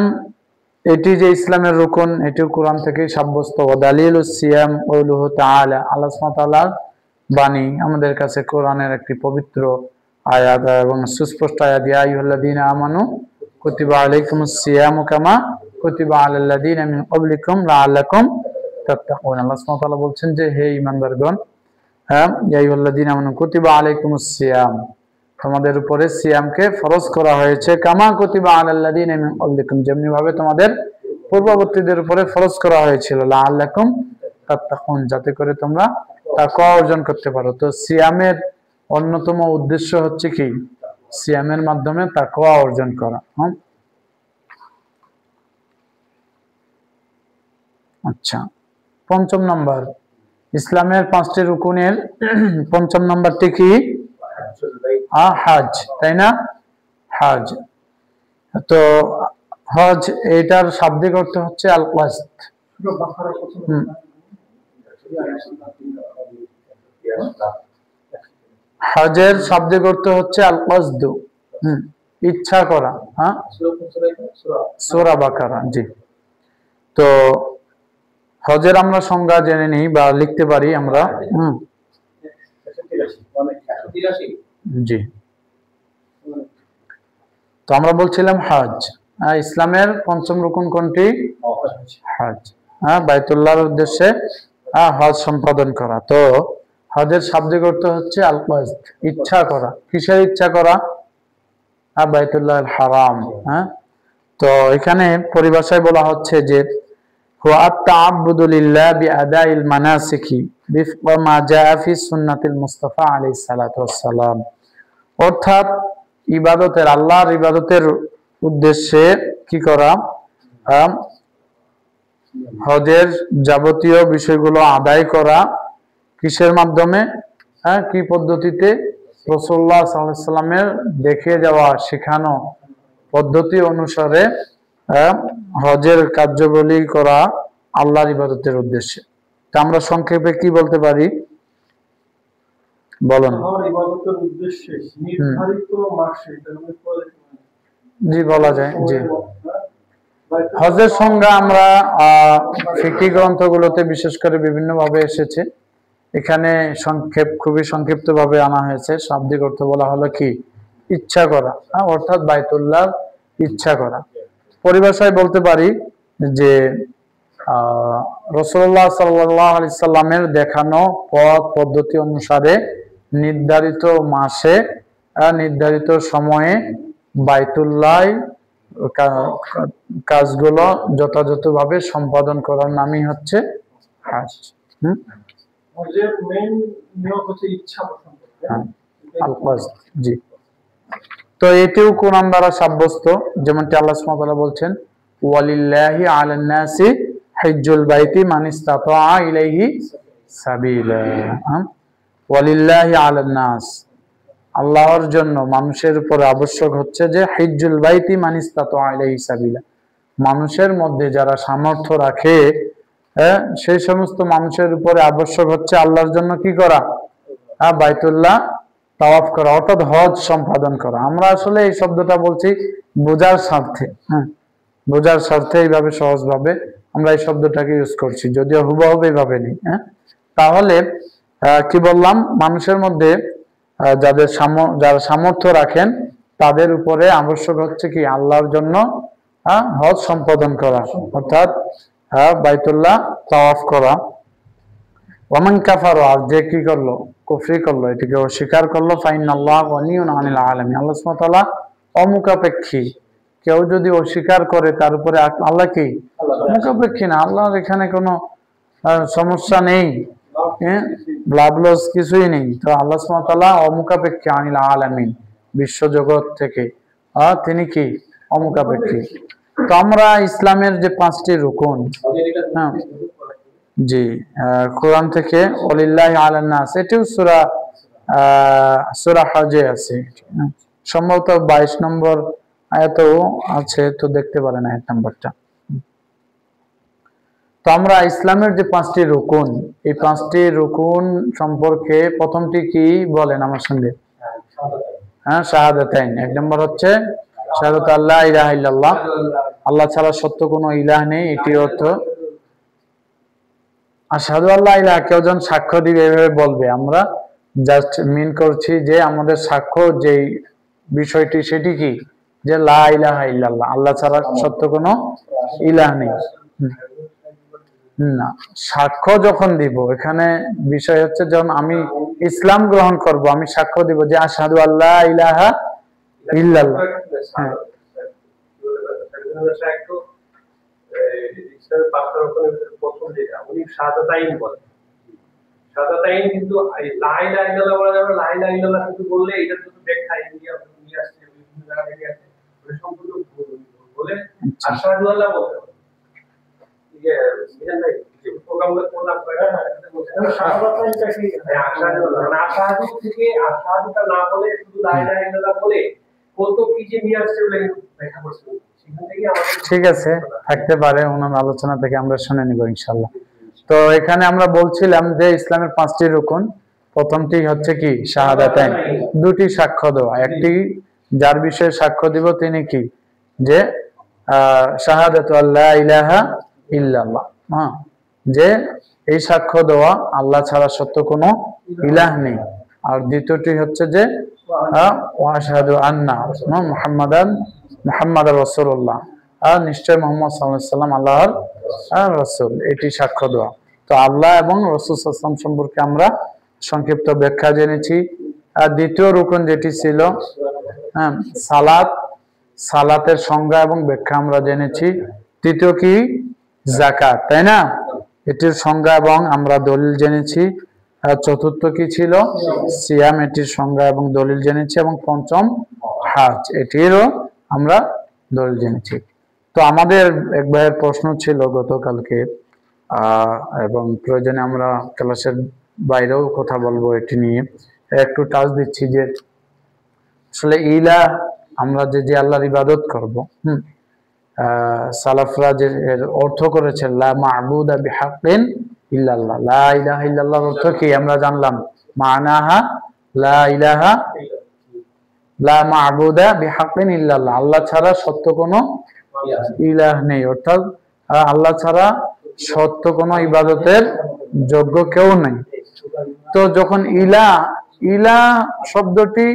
[SPEAKER 1] এটি যে ইসলামের রুকন, এটিও কোরআন থেকে সাব্যস্ত। দালিলুস সিয়াম কওলুহু তাআলা, আল্লাহ সুবহানাহু ওয়া তাআলার বাণী আমাদের কাছে কোরআনের একটি পবিত্র আয়াত এবং সুস্পষ্ট আয়াত, ইয়া আইয়ুহাল্লাযীনা আমানু কুতিবা আলাইকুমুস সিয়ামু কামা কুতিবা আলাল্লাযীনা মিন ক্বাবলিকুম লাআল্লাকুম তাত্তাকুন। আল্লাহ সুবহানাহু ওয়া তাআলা বলছেন যে হে ঈমানদারগণ, হ্যাঁ, ইয়া আইয়ুহাল্লাযীনা আমানু কুতিবা আলাইকুমুস সিয়াম, তোমাদের উপরে সিয়ামকে ফরজ করা হয়েছে, কামা কুতিবা আলাল্লাযীনা মিন ক্বাবলিকুম, যেমনি ভাবে তোমাদের পূর্ববর্তীদের উপরে ফরজ করা হয়েছিল, লাআল্লাকুম তাত্তাকুন, যাতে করে তোমরা তাকওয়া অর্জন করতে পারো। তো সিয়ামের অন্যতম উদ্দেশ্য হচ্ছে কি? সিয়ামের মাধ্যমে তাকওয়া অর্জন করা। আচ্ছা, পঞ্চম নম্বর, ইসলামের 5টি রুকুনের পঞ্চম নম্বরটি কি? হজ, তাই না? হজ। তো হজ এটার শাব্দিক অর্থ হচ্ছে আল কসদ। হজের শাব্দিক অর্থ হচ্ছে আল কসদ, ইচ্ছা করা। হ্যাঁ, সূরা বাকারা। জি, তো হজের আমরা সংজ্ঞা জেনে নিই বা লিখতে পারি আমরা। জি, তো আমরা বলছিলাম হজ, ইসলামের পঞ্চম রুকন কোনটি? হজ। হ্যাঁ, বাইতুল্লাহর উদ্দেশ্যে হজ সম্পাদন করা। তো হজের শাব্দিক অর্থ হচ্ছে আল কসদ, ইচ্ছা করা। কিসের ইচ্ছা করা? বাইতুল্লাহল হারাম। হ্যাঁ, তো এখানে পরিভাষায় বলা হচ্ছে যে হুয়া আত-তাআব্বুদু লিল্লাহ বিআদাইল মানাসিকি বিফকা মা জাআ ফি সুন্নাতিল মুস্তাফা আলাইহিস সালাতু ওয়াস সালাম, অর্থাৎ ইবাদতের, আল্লাহর ইবাদতের উদ্দেশ্যে কি করা? হজের যাবতীয় বিষয়গুলো আদায় করা। কিসের মাধ্যমে? কি পদ্ধতিতে? রাসূলুল্লাহ সাল্লাল্লাহু আলাইহি সাল্লামের দেখিয়ে যাওয়া শেখানো পদ্ধতি অনুসারে হজের কার্যাবলী করা আল্লাহর ইবাদতের উদ্দেশ্যে। তা আমরা সংক্ষেপে কি বলতে পারি বলুন? জি, বলা যায়। জি, হজের সংজ্ঞা আমরা ফিকহি গ্রন্থগুলোতে বিশেষ করে বিভিন্ন ভাবে এসেছে। এখানে খুবই সংক্ষিপ্ত ভাবে আনা হয়েছে। শাব্দিক অর্থ বলা হলো কি? ইচ্ছা করা, অর্থাৎ বাইতুল্লাহ ইচ্ছা করা। পরিভাষায় বলতে পারি যে রাসূলুল্লাহ সাল্লাল্লাহু আলাইহি সাল্লামের দেখানো পথ পদ্ধতি অনুসারে নির্ধারিত মাসে নির্ধারিত সময়ে বাইতুল্লাহ কাজগুলো যথাযথভাবে সম্পাদন করার নামই হচ্ছে হজ। জি, তো এটিও কোরআন দ্বারা সাব্যস্ত, যেমনটি আল্লাহ সুবহানাহু ওয়া তাআলা বলছেন ওয়ালিল্লাহি আলান নাসি হিজ্জুল বাইতি মান ইসতাতা ইলাইহি সাবিলা। ওয়ালিল্লাহি আলান নাস, আল্লাহর জন্য মানুষের উপর আবশ্যক হচ্ছে যে হিজ্জুল বাইতি মান ইসতাতা ইলাইহি সাবিলা, মানুষের মধ্যে যারা সামর্থ্য রাখে, সেই সমস্ত মানুষের উপরে আবশ্যক হচ্ছে আল্লাহর জন্য কি করা, বাইতুল্লাহ তাওয়াফ করা, অর্থাৎ হজ সম্পাদন করা। আমরা আসলে এই শব্দটা বলছি বোঝার স্বার্থে, বোঝার স্বার্থে এইভাবে সহজভাবে আমরা এই শব্দটাকে ইউজ করছি, যদিও হুবহু এইভাবে নেই। তাহলে কি বললাম, মানুষের মধ্যে যারা সামর্থ্য রাখেন তাদের উপরে আবশ্যক হচ্ছে কি আল্লাহর জন্য হজ সম্পাদন করা, অর্থাৎ বাইতুল্লাহ তাওয়াফ করা। ওমান কাফার, আর যে কি করলো, কুফরি করলো, এটিকে অস্বীকার করলো, ফাইনাল্লাহ গনিয়ুন আনিল আলামিন, আল্লাহ সুবহানাহু ওয়া তাআলা অমুখাপেক্ষী। কেউ যদি অস্বীকার করে তার উপরে আল্লাহ কি মুখাপেক্ষী না, আল্লাহর এখানে কোনো সমস্যা নেই, ব্লাবলস কিছুই নেই। তো আল্লাহ সুবহানাহু ওয়া তাআলা অমুখাপেক্ষী আনিল আলামিন, বিশ্বজগৎ থেকে তিনি কি অমুখাপেক্ষী। তো আমরা ইসলামের যে 5টি রুকুন, জি কোরআন থেকে ওয়ালিল্লাহি আলান নাস, এটিও সূরা হজে আছে, সম্ভবত 22 নম্বর আয়াতেও আছে, তো দেখতে পারেন আয়াত নাম্বারটা। তো আমরা ইসলামের যে 5টি রুকুন, এই 5টি রুকুন সম্পর্কে প্রথমটি কি বলেন আমার সঙ্গে? শাহাদাতাইন। 1 নম্বর হচ্ছে শাহাদাতু আল্লা ইলাহা ইল্লাল্লাহ, আল্লাহ ছাড়া সত্য কোনো ইলাহ নেই, এটি অর্থ। আশহাদু আল্লা ইলাহা, কেউ যখন সাক্ষ্য দিবে এভাবে বলবে, আমরা জাস্ট মিন করছি যে আমাদের সাক্ষ্য যেই বিষয়টি সেটি কি, যে লা ইলাহা ইল্লাল্লাহ, আল্লাহ ছাড়া সত্য কোনো ইলাহ নেই। না, সাক্ষ্য যখন দিব, এখানে বিষয় হচ্ছে যখন আমি ইসলাম গ্রহণ করব, আমি সাক্ষ্য দিব যে আশহাদু আল্লা ইলাহা ইল্লাল্লাহ।
[SPEAKER 2] কিন্তু লা ইলাহা ইল্লাল্লাহ বলা যাবে, লা ইলাহা ইল্লাল্লাহ শুধু বললে এটা তো ব্যাখ্যা ইন্ডিয়া নিয়ে আসছে, বিভিন্ন জায়গা থেকে আসছে, এটা সম্পূর্ণ বলে আশহাদু আল্লাহ বলতে হবে। ঠিক আছে, বুঝলেন ভাই? যে প্রোগ্রামটা করলাম শাহাদাতাইনটা কি আশহাদু না, আশহাদু থেকে আশহাদুটা না বলে শুধু লা ইলাহা ইল্লাল্লাহ বলে কত কি যে নিয়ে আসছে বলে ব্যাখ্যা করছে।
[SPEAKER 1] ঠিক আছে, থাকতে পারে, ওনার আলোচনা থেকে আমরা শুনে নিব ইনশাআল্লাহ। তো এখানে আমরা বলছিলাম যে ইসলামের 5টি রুকুন, প্রথমটি হচ্ছে কি শাহাদাতাইন, 2টি সাক্ষ্য দেওয়া। একটি যার বিষয়ে সাক্ষ্য দিব তিনি কি, যে শাহাদাতু আল্লা ইলাহা ইল্লাল্লাহ, যে এই সাক্ষ্য দেওয়া আল্লাহ ছাড়া সত্য কোনো ইলাহ নেই। আর দ্বিতীয়টি হচ্ছে যে ওয়া আশহাদু আন্না মুহাম্মাদার রাসূলুল্লাহ, আর নিশ্চয় মুহাম্মদ সাল্লাল্লাহু আলাইহি ওয়াসাল্লাম আল্লাহর রাসূল, এটি সাক্ষ্য দেওয়া। তো আল্লাহ এবং রাসূল সাল্লাল্লাহু আলাইহি ওয়াসাল্লাম সম্পর্কে আমরা সংক্ষিপ্ত ব্যাখ্যা জেনেছি। আর দ্বিতীয় রুকন যেটি ছিল সালাতের সংজ্ঞা এবং ব্যাখ্যা আমরা জেনেছি। তৃতীয় কি যাকাত, তাই না, এটির সংজ্ঞা এবং আমরা দলিল জেনেছি। চতুর্থ কি ছিল সিয়াম, এটির সংজ্ঞা এবং দলিল জেনেছি। এবং পঞ্চম হজ, এটিরও আমরা দলিল জেনেছি। তো আমাদের এক ভাইয়ের প্রশ্ন ছিল গতকালকে, এবং প্রয়োজনে আমরা ক্লাসের বাইরেও কথা বলবো এটি নিয়ে, একটু টাচ দিচ্ছি যে আসলে ইলাহ, আমরা যে আল্লাহর ইবাদত করব, সালাফরা যে এর অর্থ করেছেন লা মা'বুদা বিহাক্কিন ইল্লাল্লাহ, লা ইলাহা ইল্লাল্লাহর অর্থ কি আমরা জানলাম, মানাহা লা ইলাহা লা মা'বুদা বিহাক্কিন ইল্লাল্লাহ, আল্লাহ ছাড়া সত্য কোনো ইলাহ নেই, অর্থাৎ আল্লাহ ছাড়া সত্য কোনো ইবাদতের যোগ্য কেউ নেই। তো যখন ইলাহ শব্দটি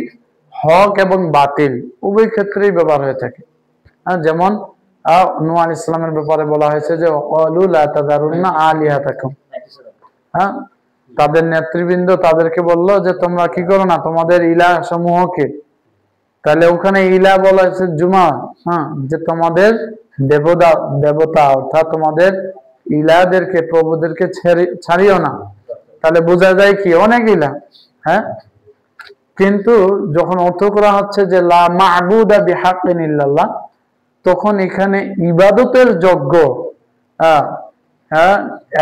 [SPEAKER 1] হক এবং বাতিল উভয় ক্ষেত্রেই ব্যবহার হয়ে থাকে। যেমন নূহ আলাইহিস সালামের ব্যাপারে বলা হয়েছে যে ওয়ালু লা তাযারুন্না আলিহাতাকুম, তাদের নেতৃবৃন্দ তাদেরকে বললো যে তোমরা কি করো না, তোমাদের ইলাহ সমূহকে, তাহলে ওখানে ইলাহ বলা হয়েছে জুমা, যে তোমাদের দেবতা অর্থাৎ তোমাদের ইলাহদেরকে, প্রভুদেরকে ছাড়িও না। তাহলে বোঝা যায় কি অনেক ইলাহ, কিন্তু যখন অর্থ করা হচ্ছে যে লা মা'বুদা বিহাক্কিন ইল্লাল্লাহ, তখন এখানে ইবাদতের যোগ্য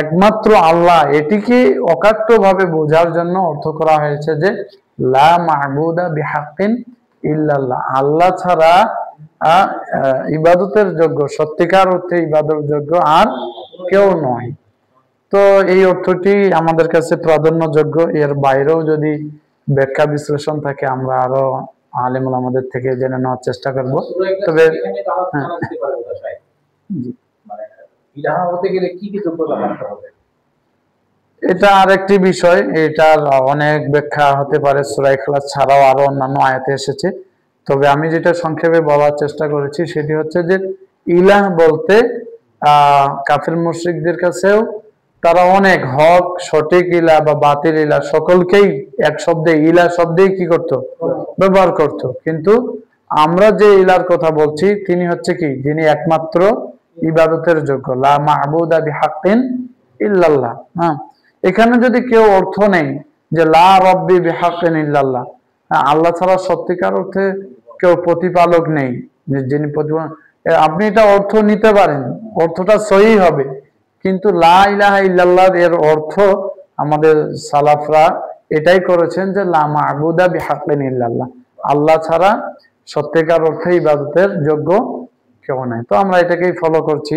[SPEAKER 1] একমাত্র আল্লাহ, এটিকে অকাট্যভাবে বোঝার জন্য অর্থ করা হয়েছে যে লা মা'বুদা বিহাক্কিন ইল্লাল্লাহ, আল্লাহ ছাড়া ইবাদতের যোগ্য, সত্যিকার অর্থে ইবাদতের যোগ্য আর কেউ নয়। তো এই অর্থটি আমাদের কাছে প্রাধান্যযোগ্য। এর বাইরেও যদি ব্যাখ্যা বিশ্লেষণ থাকে আমরা আরো আলেমুল আমাদের থেকে জেনে নেওয়ার চেষ্টা করব। তবে এটা আরেকটি বিষয়, এটার অনেক ব্যাখ্যা হতে পারে, সূরা ইখলাস ছাড়াও আরো অন্যান্য আয়াতে এসেছে। তবে আমি যেটা সংক্ষেপে বলার চেষ্টা করেছি সেটি হচ্ছে যে ইলাহ বলতে কাফির মুশরিকদের কাছেও তারা অনেক হক, সঠিক ইলাহ বা বাতিল ইলাহ সকলকেই এক শব্দে ইলাহ শব্দেই কি করত, ব্যবহার করত। কিন্তু আমরা যে ইলার কথা বলছি তিনি হচ্ছে কি, যিনি একমাত্র ইবাদতের যোগ্য, লা মা'বুদা বিহাক্কিন ইল্লাল্লাহ। হ্যাঁ, এখানে যদি কেউ অর্থ নেই যে লা রাব্বি বিহাক্কিন ইল্লাল্লাহ, আল্লাহ ছাড়া সত্যিকার অর্থে কেউ প্রতিপালক নেই, যিনি প্রতিপালক, আপনি এটা অর্থ নিতে পারেন, অর্থটা সহি হবে। কিন্তু লা ইলাহা ইল্লাল্লাহ এর অর্থ আমাদের সালাফরা এটাই করেছেন যে লা মা'বুদা বিহাক্কিন ইল্লাল্লাহ, আল্লাহ ছাড়া সত্যিকার অর্থে ইবাদতের যোগ্য কেউ নাই। তো আমরা এটাকেই ফলো করছি,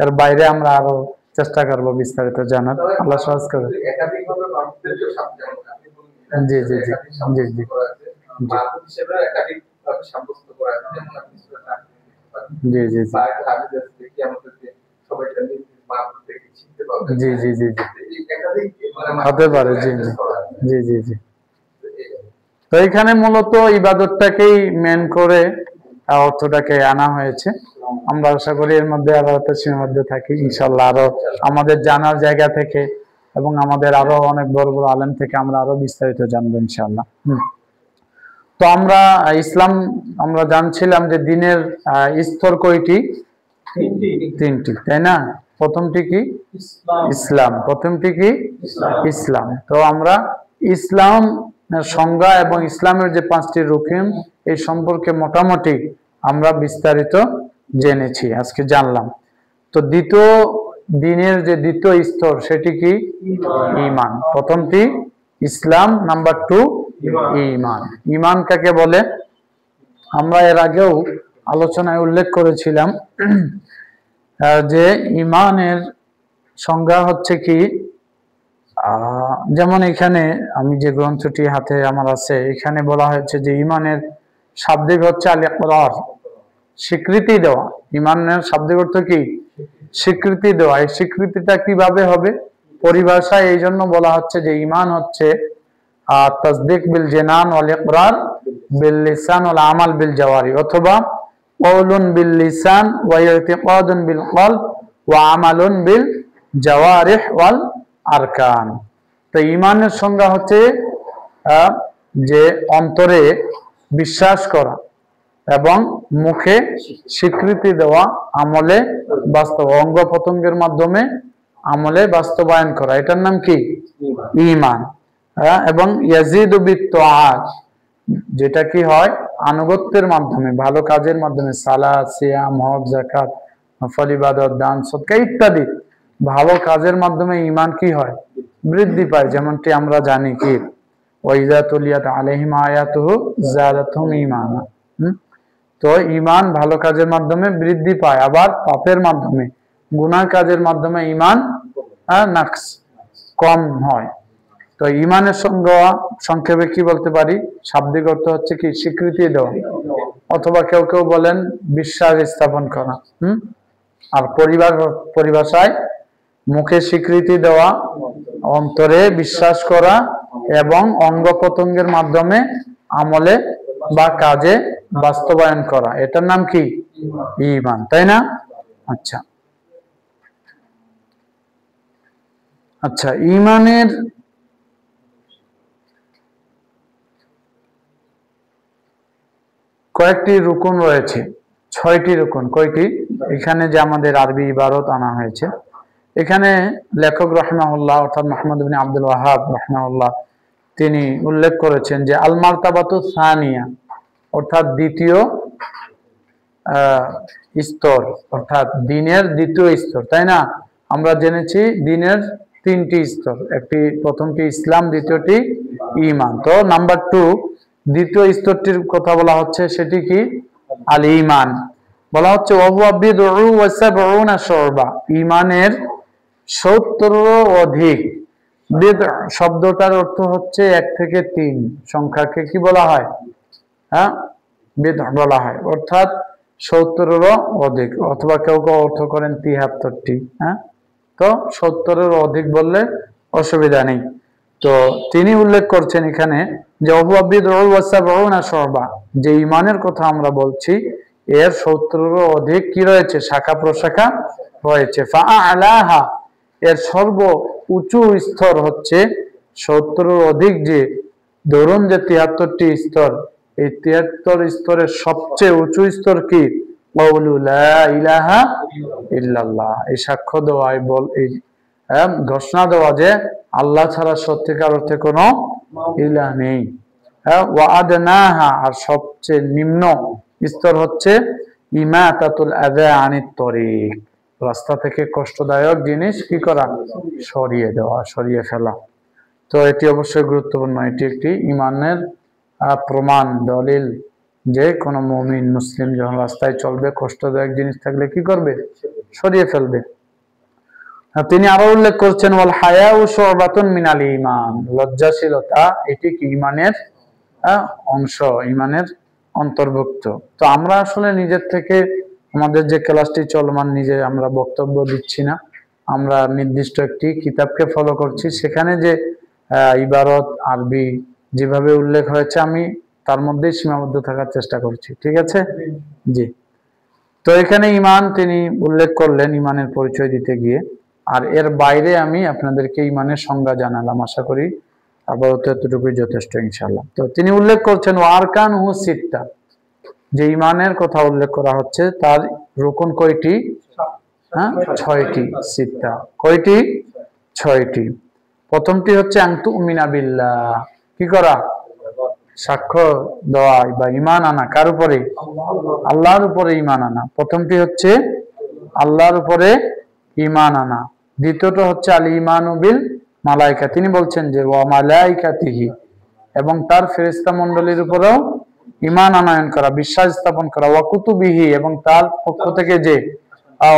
[SPEAKER 1] এর বাইরে আমরা আরো চেষ্টা করব বিস্তারিত জানার। আল্লাহ সহজ করে। জি জি জি জি জি জি জি জি জি জি হতে পারে। জি জি জি জি। তো এখানে মূলত ইবাদতটাকেই মেন করে অর্থটাকে আনা হয়েছে। আমরা আশা করি এর মধ্যে আরো সীমাবদ্ধ থাকি ইনশাল্লাহ, আরো আমাদের জানার জায়গা থেকে এবং আমাদের আরো অনেক বড় বড় আলেম থেকে আমরা আরো বিস্তারিত জানবো ইনশাল্লাহ। তো আমরা ইসলাম আমরা জানছিলাম যে দিনের স্তর কয়টি? তিনটি, তাই না? প্রথমটি কি? ইসলাম। প্রথমটি কি? ইসলাম। তো আমরা ইসলাম সংজ্ঞা এবং ইসলামের যে 5টি রুকন এই সম্পর্কে মোটামুটি আমরা বিস্তারিত জেনেছি, আজকে জানলাম। তো দ্বিতীয় দিনের যে দ্বিতীয় স্তর সেটি কি? ঈমান। প্রথমটি ইসলাম, নাম্বার 2 ঈমান। ঈমান কাকে বলে? আমরা এর আগেও আলোচনায় উল্লেখ করেছিলাম যে ঈমানের সংজ্ঞা হচ্ছে কি, যেমন এখানে আমি যে গ্রন্থটি হাতে আমার আছে এখানে বলা হয়েছে যে ঈমানের শাব্দিক হচ্ছে আল ইকরার, স্বীকৃতি দেওয়া। ঈমানের শাব্দিক অর্থ কি? স্বীকৃতি দেওয়া। এই স্বীকৃতিটা কিভাবে হবে? পরিভাষায় এই জন্য বলা হচ্ছে যে ঈমান হচ্ছে তাসদিক বিল জিনান ওয়াল ইকরার বিল লিসান ওয়াল আমাল বিল জাওয়ারি, অথবা কওলুন বিল লিসান ওয়া ইতিকাদুন বিল কলব ওয়া আমালুন বিল জাওয়ারিহ ওয়াল আরকান। তো ঈমানের সংজ্ঞা হচ্ছে যে অন্তরে বিশ্বাস করা এবং মুখে স্বীকৃতি দেওয়া, আমলে বাস্তব, অঙ্গ প্রত্যঙ্গের মাধ্যমে আমলে বাস্তবায়ন করা, এটার নাম কি? ঈমান। এবং ইয়াজিদু বিত্তাআত, যেটা কি হয়? আনুগত্যের মাধ্যমে, ভালো কাজের মাধ্যমে, সালাত, সিয়াম, হজ, যাকাত, নফল ইবাদত, দান, সদকা ইত্যাদি ভালো কাজের মাধ্যমে ঈমান কি হয়? বৃদ্ধি পায়। যেমনটি আমরা জানি কি ওয়াইযা তুলিয়াত আলাইহিম আয়াতুহু যাদাতহুম ঈমানা। তো ঈমান ভালো কাজের মাধ্যমে বৃদ্ধি পায়, আবার পাপের মাধ্যমে, গুনাহ কাজের মাধ্যমে ঈমান নাকস, কম হয়। তো ঈমানের সংক্ষেপে কি বলতে পারি? শাব্দিক অর্থ হচ্ছে কি? স্বীকৃতি দেওয়া, অথবা কেউ কেউ বলেন বিশ্বাস স্থাপন করা। আর পরিভাষায় মুখে স্বীকৃতি দেওয়া, অন্তরে বিশ্বাস করা এবং অঙ্গ প্রত্যঙ্গের মাধ্যমে আমলে বা কাজে বাস্তবায়ন করা, এটার নাম কি? ঈমান, তাই না? আচ্ছা আচ্ছা, ঈমানের কয়েকটি রুকন রয়েছে, 6টি রুকন। কয়টি? এখানে যে আমাদের আরবি ইবারত আনা হয়েছে, এখানে লেখক রাহিমাহুল্লাহ অর্থাৎ মুহাম্মদ ইবনে আব্দুল ওয়াহাব রাহিমাহুল্লাহ তিনি উল্লেখ করেছেন যে আল মারতাবাতু সানিয়া, অর্থাৎ দ্বিতীয় স্তর, অর্থাৎ দ্বীনের দ্বিতীয় স্তর, তাই না? আমরা জেনেছি দ্বীনের 3টি স্তর, একটি প্রথমটি ইসলাম, দ্বিতীয়টি ঈমান। তো নাম্বার 2 দ্বিতীয় স্তরটির কথা বলা হচ্ছে, সেটি কি? আল ঈমান। বলা হচ্ছে ওয়া হুয়া বিদউ ওয়া সাবউনা শুবা, ঈমানের 70 অধিক। বিদউ শব্দটার অর্থ হচ্ছে 1 থেকে 3 সংখ্যাকে কি বলা হয়? হ্যাঁ, বিদউ বলা হয়, অর্থাৎ 70 অধিক, অথবা কেউ কেউ অর্থ করেন 73টি। হ্যাঁ, তো 70 অধিক বললে অসুবিধা নেই। তো তিনি উল্লেখ করছেন এখানে যে ওয়া বিদউ ওয়া সাবউনা শুবা, যে ঈমানের কথা আমরা বলছি এর 70 অধিক কি রয়েছে? শাখা প্রশাখা রয়েছে। ফাআলাহা, এর সর্ব উঁচু স্তর হচ্ছে 70 অধিক, যে ধরুন যে 73টি স্তর, এই 73 স্তরের সবচেয়ে উঁচু স্তর কি? ক্বাউলু লা ইলাহা ইল্লাল্লাহ, এই সাক্ষ্য দেওয়া, এই ঘোষণা দেওয়া যে আল্লাহ ছাড়া সত্যিকার অর্থে কোনো ইলাহ নেই। ওয়া আদনাহা, আর সবচেয়ে নিম্ন স্তর হচ্ছে ইমাতাতুল আযা আনিত তরিক, রাস্তা থেকে কষ্টদায়ক জিনিস কি করা? সরিয়ে দেওয়া, সরিয়ে ফেলা। তো এটি অবশ্যই গুরুত্বপূর্ণ, এটি একটি ঈমানের প্রমাণ, দলিল, যে কোনো মুমিন মুসলিম যখন রাস্তায় চলবে কষ্টদায়ক জিনিস থাকলে কি করবে? সরিয়ে ফেলবে। তিনি আরো উল্লেখ করছেন ওয়াল হায়াউ শুবাতুন মিনাল ঈমান, লজ্জাশীলতা এটি কি ঈমানের অংশ, ঈমানের অন্তর্ভুক্ত। তো আমরা আসলে নিজের থেকে আমাদের যে ক্লাসটি চলমান, নিজে আমরা বক্তব্য দিচ্ছি না, আমরা নির্দিষ্ট একটি কিতাবকে ফলো করছি। সেখানে যে ইবারত আরবি যেভাবে উল্লেখ হয়েছে আমি তার মধ্যেই সীমাবদ্ধ থাকার চেষ্টা করছি, ঠিক আছে? জি। তো এখানে ঈমান তিনি উল্লেখ করলেন ঈমানের পরিচয় দিতে গিয়ে, আর এর বাইরে আমি আপনাদেরকে ঈমানের সংজ্ঞা জানালাম। আশা করি আপাতত এতটুকুই যথেষ্ট ইনশাআল্লাহ। তো তিনি উল্লেখ করছেন ওয়ারকানহু সিত্তা, যে ঈমানের কথা উল্লেখ করা হচ্ছে তার রুকন কয়টি? হ্যাঁ, 6টি। সিত্তা কয়টি? 6টি। প্রথমটি হচ্ছে আন তুমিনা বিল্লাহ, কি করা? সাক্ষ্য দেওয়া বা ঈমান আনা। কার উপরে? আল্লাহর উপরে ঈমান আনা। প্রথমটি হচ্ছে আল্লাহর উপরে ঈমান আনা। দ্বিতীয়টা হচ্ছে আল ঈমানু বিল মালাইকা, তিনি বলছেন যে ওয়া মালাইকাতিহি, এবং তার ফেরেশতা মণ্ডলীর উপরেও ঈমান আনয়ন করা, বিশ্বাস স্থাপন করা। ওয়া কুতুবিহি, এবং তার পক্ষ থেকে যে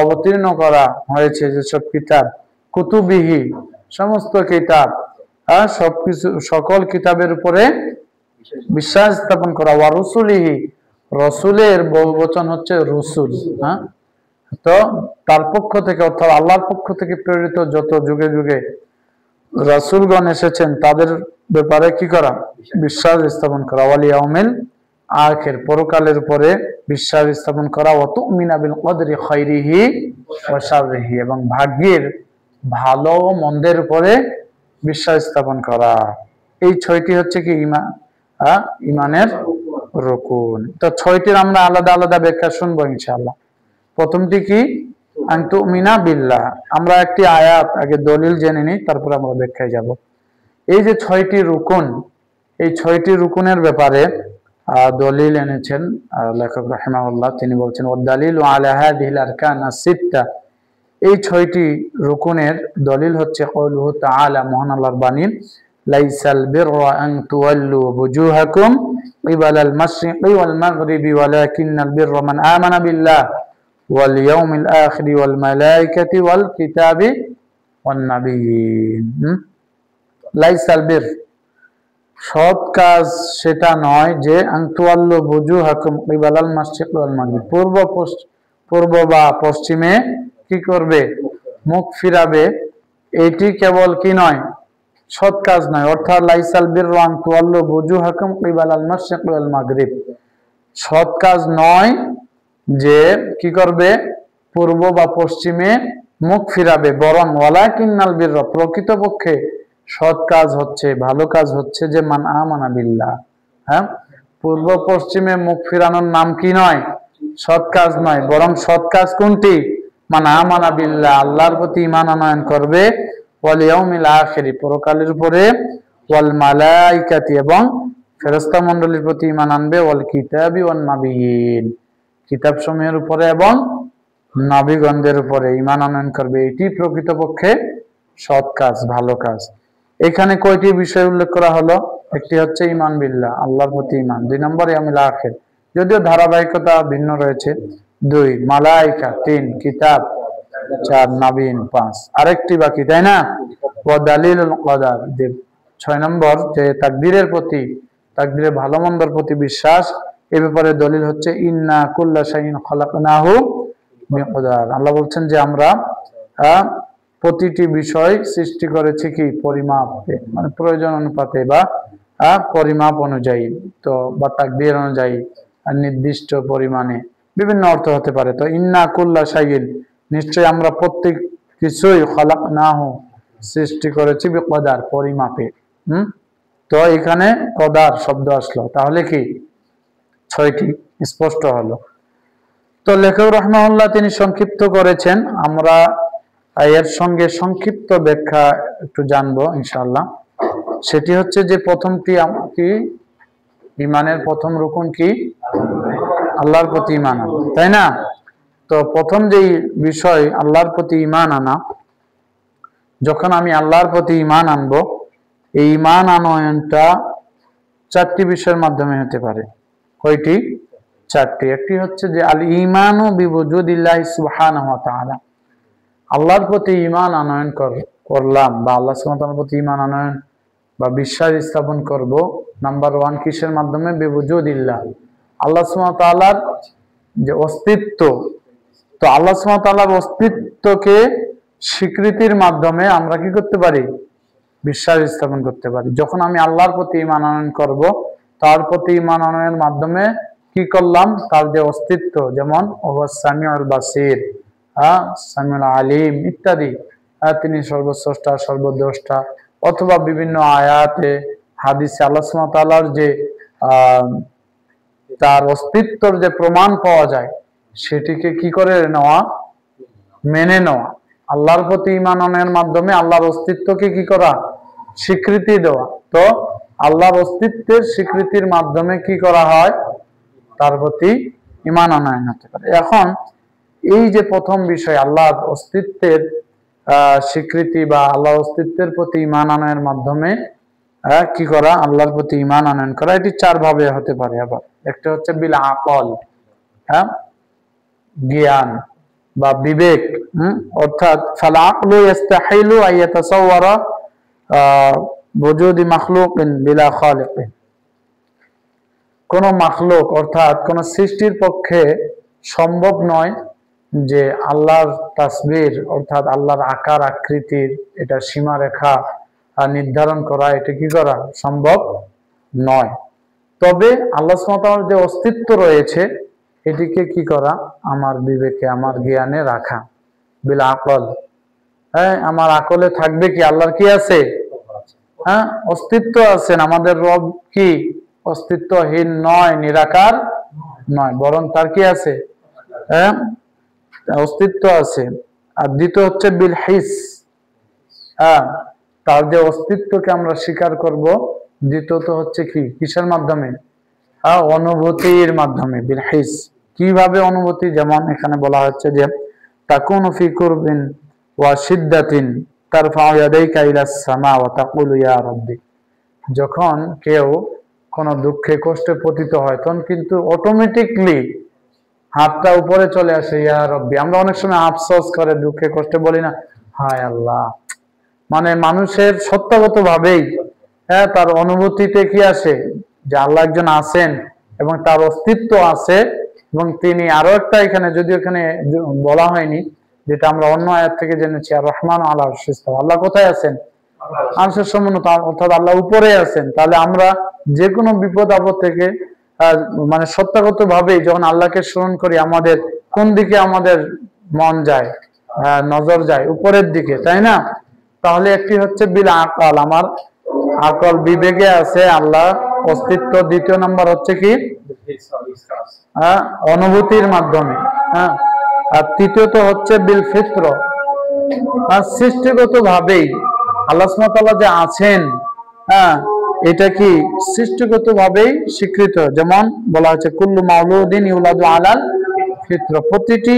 [SPEAKER 1] অবতীর্ণ করা হয়েছে যেসব কিতাব, কুতুবিহি সমস্ত কিতাব, সবকিছু সকল কিতাবের উপরে বিশ্বাস স্থাপন করা। ওয়া রুসুলিহি, রসুলের বহুবচন হচ্ছে রসুল। হ্যাঁ, তো তার পক্ষ থেকে অর্থাৎ আল্লাহর পক্ষ থেকে প্রেরিত যত যুগে যুগে রাসূলগণ এসেছেন তাদের ব্যাপারে কি করা? বিশ্বাস স্থাপন করা। ওয়াল ইয়াউমিল আখির, পরকালের উপরে বিশ্বাস স্থাপন করা। ওয়া তুমিনা বিল কদরি খাইরিহি ওয়া শাররিহি, এবং ভাগ্যের ভালো ও মন্দের উপরে বিশ্বাস স্থাপন করা। এই 6টি হচ্ছে কি ঈমানের রুকুন। তো 6টির আমরা আলাদা আলাদা ব্যাখ্যা শুনবো ইনশাআল্লাহ। প্রথমটি কি? আন তুমিনা বিল্লাহ। আমরা একটি আয়াত আগে দলিল জেনে নিই, তারপর আমরা ব্যাখ্যায় যাব। এই যে 6টি রুকুন, এই 6টি রুকুনের ব্যাপারে দলিল এনেছেন লেখক রাহিমাহুল্লাহ। তিনি বলছেন ওয়াদ দালিলু আলা হাযিহিল আরকান আস-সিত্তা, এই 6টি রুকুনের দলিল হচ্ছে কওলুহু তাআলা, মহান আল্লাহর বাণী, লাইসাল বিররা আন তুওয়াল্লু বুজুহাকুম কিবালাল মাশরিকি ওয়াল মাগরিবি ওয়ালাকিন্নাল বিররা মান আমানা বিল্লাহ ওয়াল ইয়াউমিল আখির ওয়াল মালাইকাতি ওয়াল কিতাবি ওয়ান নাবিয়্যিন। লাইসাল বির, সৎ কাজ সেটা নয় যে আন তুওয়াল্লু বুজুহাকুম কিবালাল মাশরিকি ওয়াল মাগরিব, পূর্ব বা পশ্চিমে কি করবে? মুখ ফিরাবে। এটি কেবল কি নয়? সৎ কাজ নয়। অর্থাৎ লাইসাল বিররা আন তুওয়াল্লু বুজুহাকুম কিবালাল মাশরিকি ওয়াল মাগরিব, সৎ কাজ নয় যে কি করবে? পূর্ব বা পশ্চিমে মুখ ফিরাবে, বরং ওয়ালাকিন্নাল বিররা, প্রকৃতপক্ষে সৎ কাজ হচ্ছে, ভালো কাজ হচ্ছে যে মান আমানা বিল্লাহ। হ্যাঁ, পূর্ব পশ্চিমে মুখ ফিরানোর নাম কি নয়? সৎ কাজ নয়, বরং সৎ কাজ কোনটি? মান আমানা বিল্লাহ, আল্লাহর প্রতি ঈমান আনয়ন করবে। ওয়াল ইয়াউমিল আখির, পরকালের উপরে। ওয়াল মালাইকাতি, এবং ফেরেশতা মণ্ডলীর প্রতি ঈমান আনবে। ওয়াল কিতাবি ওয়ান নাবিয়্যিন, কিতাব সমূহের উপরে এবং নবীগণদের উপরে ঈমান আনয়ন করবে। এটি প্রকৃতপক্ষে সৎ কাজ, ভালো কাজ। এখানে কয়টি বিষয় উল্লেখ করা হলো? একটি হচ্ছে ঈমান বিল্লাহ, আল্লাহর প্রতি ঈমান। 2 নম্বর ইয়াউমিল আখির, যদিও ধারাবাহিকতা ভিন্ন রয়েছে। 2 মালাইকা, 3 কিতাব, 4 নবীন, 5 আরেকটি বাকি, তাই না? ওয়া দালিলুল কদার, যে 6 নম্বর যে তাকদীরের প্রতি, তাকদীরের ভালো মন্দর প্রতি বিশ্বাস, এই ব্যাপারে দলিল হচ্ছে ইন্না কুল্লা শাইইন খালাকনাহু বিকদার। আল্লাহ বলছেন যে আমরা প্রতিটি বিষয় সৃষ্টি করেছি কি পরিমাপে, মানে প্রয়োজন অনুপাতে বা পরিমাপ অনুযায়ী, তো বা তাকদীর অনুযায়ী আর নির্দিষ্ট পরিমাণে, বিভিন্ন অর্থ হতে পারে। তো ইন্না কুল্লা শাইইন, নিশ্চয়ই আমরা প্রত্যেক কিছুই খালাকনাহু, সৃষ্টি করেছি বিকদার, পরিমাপে। তো এখানে কদার শব্দ আসলো, তাহলে কি 6টি স্পষ্ট হলো। তো লেখক রাহমাহুল্লাহ তিনি সংক্ষিপ্ত করেছেন, আমরা এর সঙ্গে সংক্ষিপ্ত ব্যাখ্যা একটু জানবো ইনশাআল্লাহ। সেটি হচ্ছে যে প্রথমটি কি ঈমানের প্রথম রুকন কি? আল্লাহর প্রতি ঈমান আনা, তাই না? তো প্রথম যেই বিষয় আল্লাহর প্রতি ঈমান আনা, যখন আমি আল্লাহর প্রতি ঈমান আনবো, এই ঈমান আনয়নটা 4টি বিষয়ের মাধ্যমে হতে পারে। কয়টি? 4টি। একটি হচ্ছে যে আল ঈমানু বিওজুদিল্লাহি সুবহানাহু ওয়া তাআলা, আল্লাহর প্রতি ঈমান আনয়ন করলাম, বা আল্লাহ সুবহানাহু ওয়া তাআলার প্রতি ঈমান আনয়ন বা বিশ্বাস স্থাপন করব। নাম্বার 1 কিসের মাধ্যমে? বিওজুদিল্লাহ, আল্লাহ সুবহানাহু ওয়া তাআলার যে অস্তিত্ব, তো আল্লাহ সুবহানাহু ওয়া তাআলার অস্তিত্বকে স্বীকৃতির মাধ্যমে আমরা কি করতে পারি? বিশ্বাস স্থাপন করতে পারি। যখন আমি আল্লাহর প্রতি ঈমান আনয়ন করব, তার প্রতি ঈমান আনয়নের মাধ্যমে কি করলাম? তার যে অস্তিত্ব, যেমন ওয়া সামিউল বাসির, সামিউল আলিম ইত্যাদি, তিনি সর্বস্রষ্টা, সর্বদ্রষ্টা, অথবা বিভিন্ন আয়াতে হাদিসে আল্লাহ সুবহানাহু ওয়া তাআলার যে তার অস্তিত্বর যে প্রমাণ পাওয়া যায়, সেটিকে কি করে নেওয়া? মেনে নেওয়া। আল্লাহর প্রতি ঈমান আনয়নের মাধ্যমে আল্লাহর অস্তিত্বকে কি করা? স্বীকৃতি দেওয়া। তো আল্লাহর অস্তিত্বের স্বীকৃতির মাধ্যমে কি করা হয়? তার প্রতি ঈমান আনয়ন হতে পারে। এখন এই যে প্রথম বিষয় আল্লাহর অস্তিত্বের স্বীকৃতি বা আল্লাহর অস্তিত্বের প্রতি ঈমান আনয়নের মাধ্যমে কি করা? আল্লাহর প্রতি ঈমান আনয়ন করা, এটি 4 ভাবে হতে পারে। আবার একটা হচ্ছে বিল আকল, জ্ঞান বা বিবেক, অর্থাৎ ফাল আকলু ইস্তাহিলু আইয়াতাসাওয়ারা ওজুদি মাখলুকিন বিলা খালিকিন, কোন মাখলুক অর্থাৎ কোন সৃষ্টির পক্ষে সম্ভব নয় যে আল্লাহর তাসবির অর্থাৎ আল্লাহর আকার আকৃতির এটা সীমারেখা নির্ধারণ করা, এটা কি করা সম্ভব নয়। তবে আল্লাহ সুবহানাহু ওয়া তাআলার যে অস্তিত্ব রয়েছে, এটিকে কি করা? আমার বিবেকে, আমার জ্ঞানে রাখা। বিল আকল, আমার আকলে থাকবে কি আল্লাহর কি আছে? অস্তিত্ব আছেন। আমাদের রব কি অস্তিত্বহীন নয়, নিরাকার নয়, বরং তার কি আছে? অস্তিত্ব আছে। আর দ্বিতীয় হচ্ছে বিল হিস, তার যে অস্তিত্বকে আমরা স্বীকার করব। দ্বিতীয়ত হচ্ছে কি? কিসের মাধ্যমে? অনুভূতির মাধ্যমে, বিল হিস। কিভাবে অনুভূতি? যেমন এখানে বলা হচ্ছে যে তাকুনু ফি কুরবিন ওয়া শিদ্দাতিন তারফাউ ইয়াদাইকা ইলাস সামা ওয়া তাকুলু ইয়া রাব্বি, যখন কেউ কোনো দুঃখে কষ্টে পতিত হয়, তখন কিন্তু অটোমেটিকলি হাতটা উপরে চলে আসে, ইয়া রাব্বি। আমরা অনেক সময় আফসোস করে দুঃখে কষ্টে বলি না, হায় আল্লাহ, মানে মানুষের সত্যগত ভাবেই তার অনুভূতিতে কি আসে? যে আল্লাহ একজন আছেন এবং তার অস্তিত্ব আছে, এবং তিনি আরো একটা এখানে, যদিও এখানে বলা হয়নি, যেটা আমরা অন্য আয়াত থেকে জেনেছি, আর রহমান আল্লাহ, আল্লাহ কোথায় আছেন? আরশের সমুন্নত, অর্থাৎ আল্লাহ উপরে আছেন। তাহলে আমরা যে কোনো বিপদ আপদ থেকে মানে সত্যগত ভাবেই যখন আল্লাহকে স্মরণ করি, আমাদের কোন দিকে আমাদের মন যায়? নজর যায় উপরের দিকে, তাই না? তাহলে একটি হচ্ছে বিল আকল, আমার আকল বিবেকে আছে আল্লাহ অস্তিত্ব। দ্বিতীয় নাম্বার হচ্ছে কি? অনুভূতির মাধ্যমে। আর তৃতীয়ত হচ্ছে বিল ফিত্র, সৃষ্টিগত ভাবেই আল্লাহ সুবহানাহু ওয়া তাআলা যে আছেন, এটা কি সৃষ্টিগত ভাবেই স্বীকৃত। যেমন বলা হচ্ছে কুল্লু মাউলুদিন ইউলাদু আলাল ফিত্র, প্রতিটি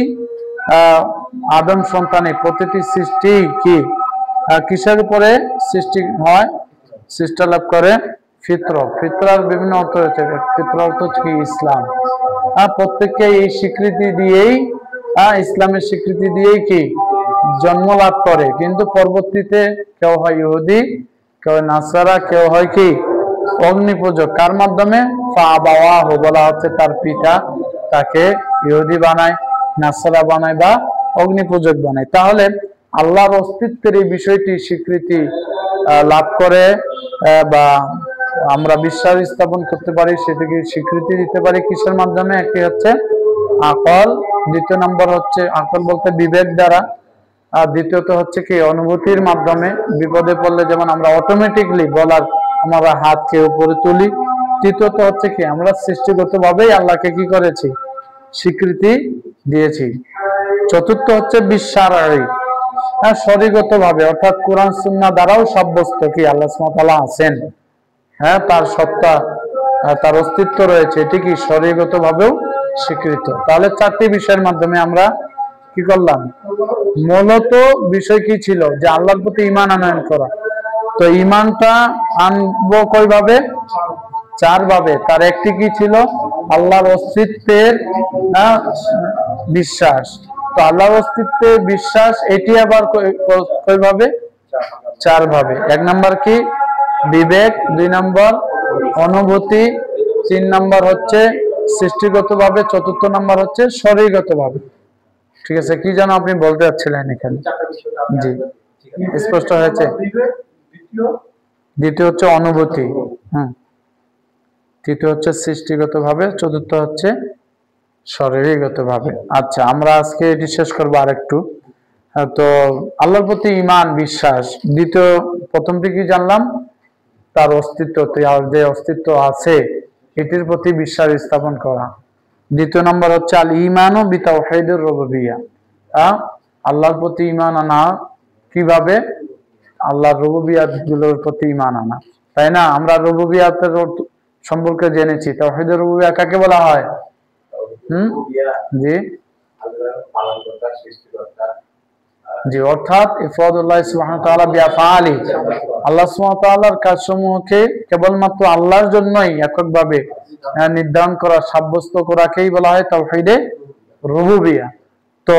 [SPEAKER 1] আদম সন্তানে, প্রতিটি সৃষ্টি কি কিসের উপরে সৃষ্টি হয়? সৃষ্টি লাভ করে ফিত্র। ফিত্রার বিভিন্ন অর্থ রয়েছে। ফিত্র অর্থ হচ্ছে কি? ইসলাম। প্রত্যেককে এই স্বীকৃতি দিয়েই ইসলামের স্বীকৃতি দিয়েই কি জন্ম লাভ করে, কিন্তু পরবর্তীতে কেউ হয় ইহুদি, কেউ নাসারা, কেউ হয় কি অগ্নিপূজক। কার মাধ্যমে? ফাআবাওয়াহু, বলা হচ্ছে তার পিতা তাকে ইহুদি বানায়, নাসারা বানায় বা অগ্নিপূজক বানায়। তাহলে আল্লাহর অস্তিত্বের এই বিষয়টি স্বীকৃতি লাভ করে বা আমরা বিশ্বাস স্থাপন করতে পারি, সেটাকে স্বীকৃতি দিতে পারি কিসের মাধ্যমে? একটি হচ্ছে আকল, দ্বিতীয় নম্বর হচ্ছে আকল বলতে বিবেক দ্বারা, আর দ্বিতীয়ত হচ্ছে কি অনুভূতির মাধ্যমে। বিপদে পড়লে যেমন আমরা অটোমেটিকলি বলার আমরা হাতকে উপরে তুলি। তৃতীয়ত হচ্ছে কি আমরা সৃষ্টিগতভাবেই আল্লাহকে কি করেছি? স্বীকৃতি দিয়েছি। চতুর্থ হচ্ছে বিশ্বারাই, শরীগত ভাবে, অর্থাৎ কোরআন সুন্নাহ দ্বারাও সাব্যস্ত কি আল্লাহ সুবহানাহু ওয়া তাআলা আছেন, তার সত্তা, তার অস্তিত্ব রয়েছে, এটি কি শরীয়গত ভাবেও স্বীকৃত। তাহলে চারটি বিষয়ের মাধ্যমে আমরা কি করলাম? মূলত বিষয় কি ছিল? যে আল্লাহর প্রতি ঈমান আনয়ন করা। তো ঈমানটা আনবো কয়ভাবে? চার ভাবে। তার একটি কি ছিল? আল্লাহর অস্তিত্বের বিশ্বাস। তো আল্লাহর অস্তিত্বে বিশ্বাস, এটি আবার কয়ভাবে? চার ভাবে। এক নম্বর কি? বিবেক, দুই নম্বর অনুভূতি, তিন নম্বর হচ্ছে সৃষ্টিগত ভাবে, চতুর্থ নম্বর হচ্ছে শরীরগত ভাবে। ঠিক আছে, কি যেন আপনি বলতে চাচ্ছিলেন এখানে? জি, স্পষ্ট হয়েছে? দ্বিতীয় হচ্ছে অনুভূতি, তৃতীয় হচ্ছে সৃষ্টিগত ভাবে, চতুর্থ হচ্ছে শরীরগত ভাবে। আচ্ছা, আমরা আজকে এটি শেষ করবো আরেকটু। তো আল্লাহর প্রতি ঈমান বিশ্বাস, দ্বিতীয় প্রথমটি কি জানলাম? তার অস্তিত্ব, যে অস্তিত্ব আছে এটির প্রতি বিশ্বাস স্থাপন করা। দ্বিতীয় নম্বর হচ্ছে আল ঈমানু বিতাওহীদির রুবুবিয়্যাহ, আল্লাহর প্রতি ঈমান আনা কিভাবে? আল্লাহর রুবুবিয়্যাত গুলোর প্রতি ঈমান আনা, তাই না? আমরা রুবুবিয়্যাতের সম্পর্কে জেনেছি। তাওহীদুর রুবুবিয়্যাহ কাকে বলা হয়? জি জি, অর্থাৎ ইফরাদুল্লাহ সুবহানাহু ওয়া তাআলা বিআফআলি, আল্লাহ সুবহানাহু ওয়া তাআলার কাজসমূহকে কেবলমাত্র আল্লাহর জন্যই এককভাবে নির্ধারণ করা, সাব্যস্ত করাকেই বলা হয় তাওহীদে রুবুবিয়্যাহ। তো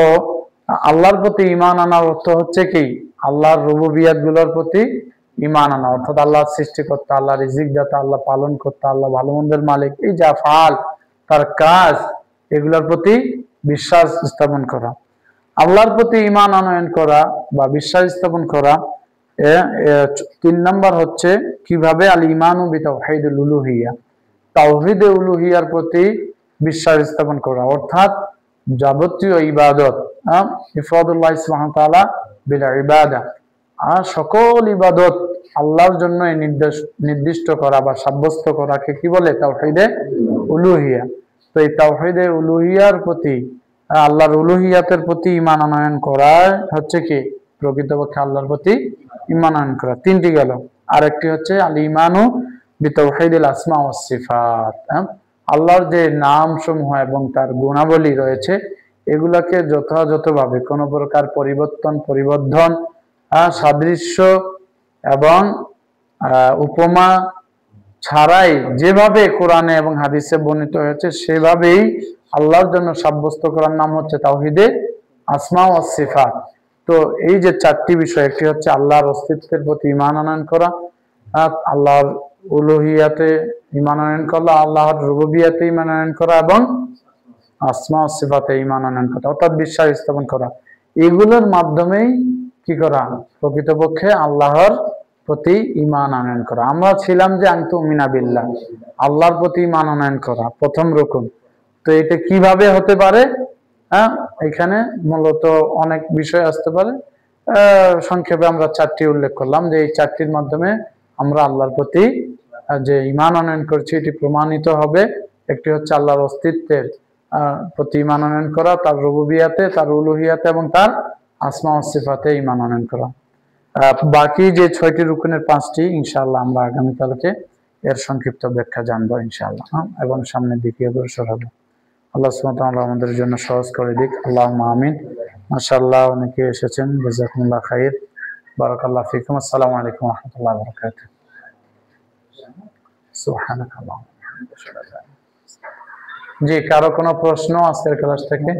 [SPEAKER 1] আল্লাহর প্রতি ঈমান আনার অর্থ হচ্ছে কি? আল্লাহর রুবুবিয়্যাত গুলোর প্রতি ঈমান আনা, অর্থাৎ আল্লাহর সৃষ্টিকর্তা, আল্লাহ রিজিক দাতা, আল্লাহ পালন কর্তা, আল্লাহ ভালো মন্দের মালিক, এই যে আফআল, তার কাজ, এগুলোর প্রতি বিশ্বাস স্থাপন করা। আল্লাহর প্রতি ঈমান আনয়ন করা বা বিশ্বাস স্থাপন করা। তিন নম্বর হচ্ছে কিভাবে? আল ঈমানু বিতাওহীদিল উলুহিয়্যাহ, তাওহীদে উলুহিয়্যার প্রতি বিশ্বাস স্থাপন করা, অর্থাৎ যাবতীয় ইবাদত, ইফরাদুল্লাহ সুবহানাহু ওয়া তাআলা বিল ইবাদা, সকল ইবাদত আল্লাহর জন্য নির্দিষ্ট করা বা সাব্যস্ত করাকে কি বলে? তাওহীদে উলুহিয়্যাহ। তো এই তাওহীদে উলুহিয়্যার প্রতি, আল্লাহর উলুহিয়াতের প্রতি ঈমান আনয়ন করা হচ্ছে কি প্রকৃতপক্ষে আল্লাহর প্রতি ঈমান আনয়ন করা। তিনটি গেল, আরেকটি হচ্ছে আল ঈমানু বিতাওহীদিল আসমা ওয়াস সিফাত, আল্লাহর যে নাম সমূহ এবং তার গুণাবলী রয়েছে এগুলাকে যথাযথভাবে কোনো প্রকার পরিবর্তন, পরিবর্ধন, সাদৃশ্য এবং উপমা ছাড়াই যেভাবে কোরআনে এবং হাদিসে বর্ণিত হয়েছে সেভাবেই আল্লাহর জন্য সাব্যস্ত করার নাম হচ্ছে তাওহীদে আসমা ওয়াস সিফাত। তো এই যে চারটি বিষয়, একটি হচ্ছে আল্লাহর অস্তিত্বের প্রতি ঈমান আনয়ন করা, আল্লাহর উলুহিয়াতে ঈমান আনয়ন করা, আল্লাহর রুবুবিয়াতে ঈমান আনয়ন করা এবং আসমা ওয়াস সিফাতে ঈমান আনয়ন করা, অর্থাৎ বিশ্বাস স্থাপন করা। এগুলোর মাধ্যমেই কি করা? প্রকৃতপক্ষে আল্লাহর প্রতি ঈমান আনয়ন করা। আমরা ছিলাম যে আনতুমিনা বিল্লাহ, আল্লাহর প্রতি ঈমান আনয়ন করা প্রথম রকম। তো এটা কিভাবে হতে পারে? এখানে মূলত অনেক বিষয় আসতে পারে, সংক্ষেপে আমরা চারটি উল্লেখ করলাম, যে এই চারটির মাধ্যমে আমরা আল্লাহর প্রতি যে ঈমান আনয়ন করছি এটি প্রমাণিত হবে। একটি হচ্ছে আল্লাহর অস্তিত্বের প্রতি ঈমান আনয়ন করা, তার রুবুবিয়াতে, তার উলুহিয়াতে এবং তার আসমা ওয়াস সিফাতে ঈমান আনয়ন করা। বাকি যে 6টি রুকনের 5টি ইনশাআল্লাহ আমরা আগামীকালকে এর সংক্ষিপ্ত ব্যাখ্যা জানবো ইনশাআল্লাহ, এবং সামনের দিকে অগ্রসর হবে। আল্লাহ সুবহানাহু ওয়া তাআলা আমাদের জন্য সহজ করে দিক। আল্লাহুম্মা আমিন। মাশাআল্লাহ, অনেকে এসেছেন, জাযাকুমুল্লাহ খাইর, বারাকাল্লাহু ফিকুম। আসসালামু আলাইকুম ওয়া রাহমাতুল্লাহি ওয়া বারাকাতুহু। সুবহানাকাল্লাহুম্মা ওয়া বিহামদিকা। জি, কারো কোনো প্রশ্ন আজকের ক্লাস থেকে?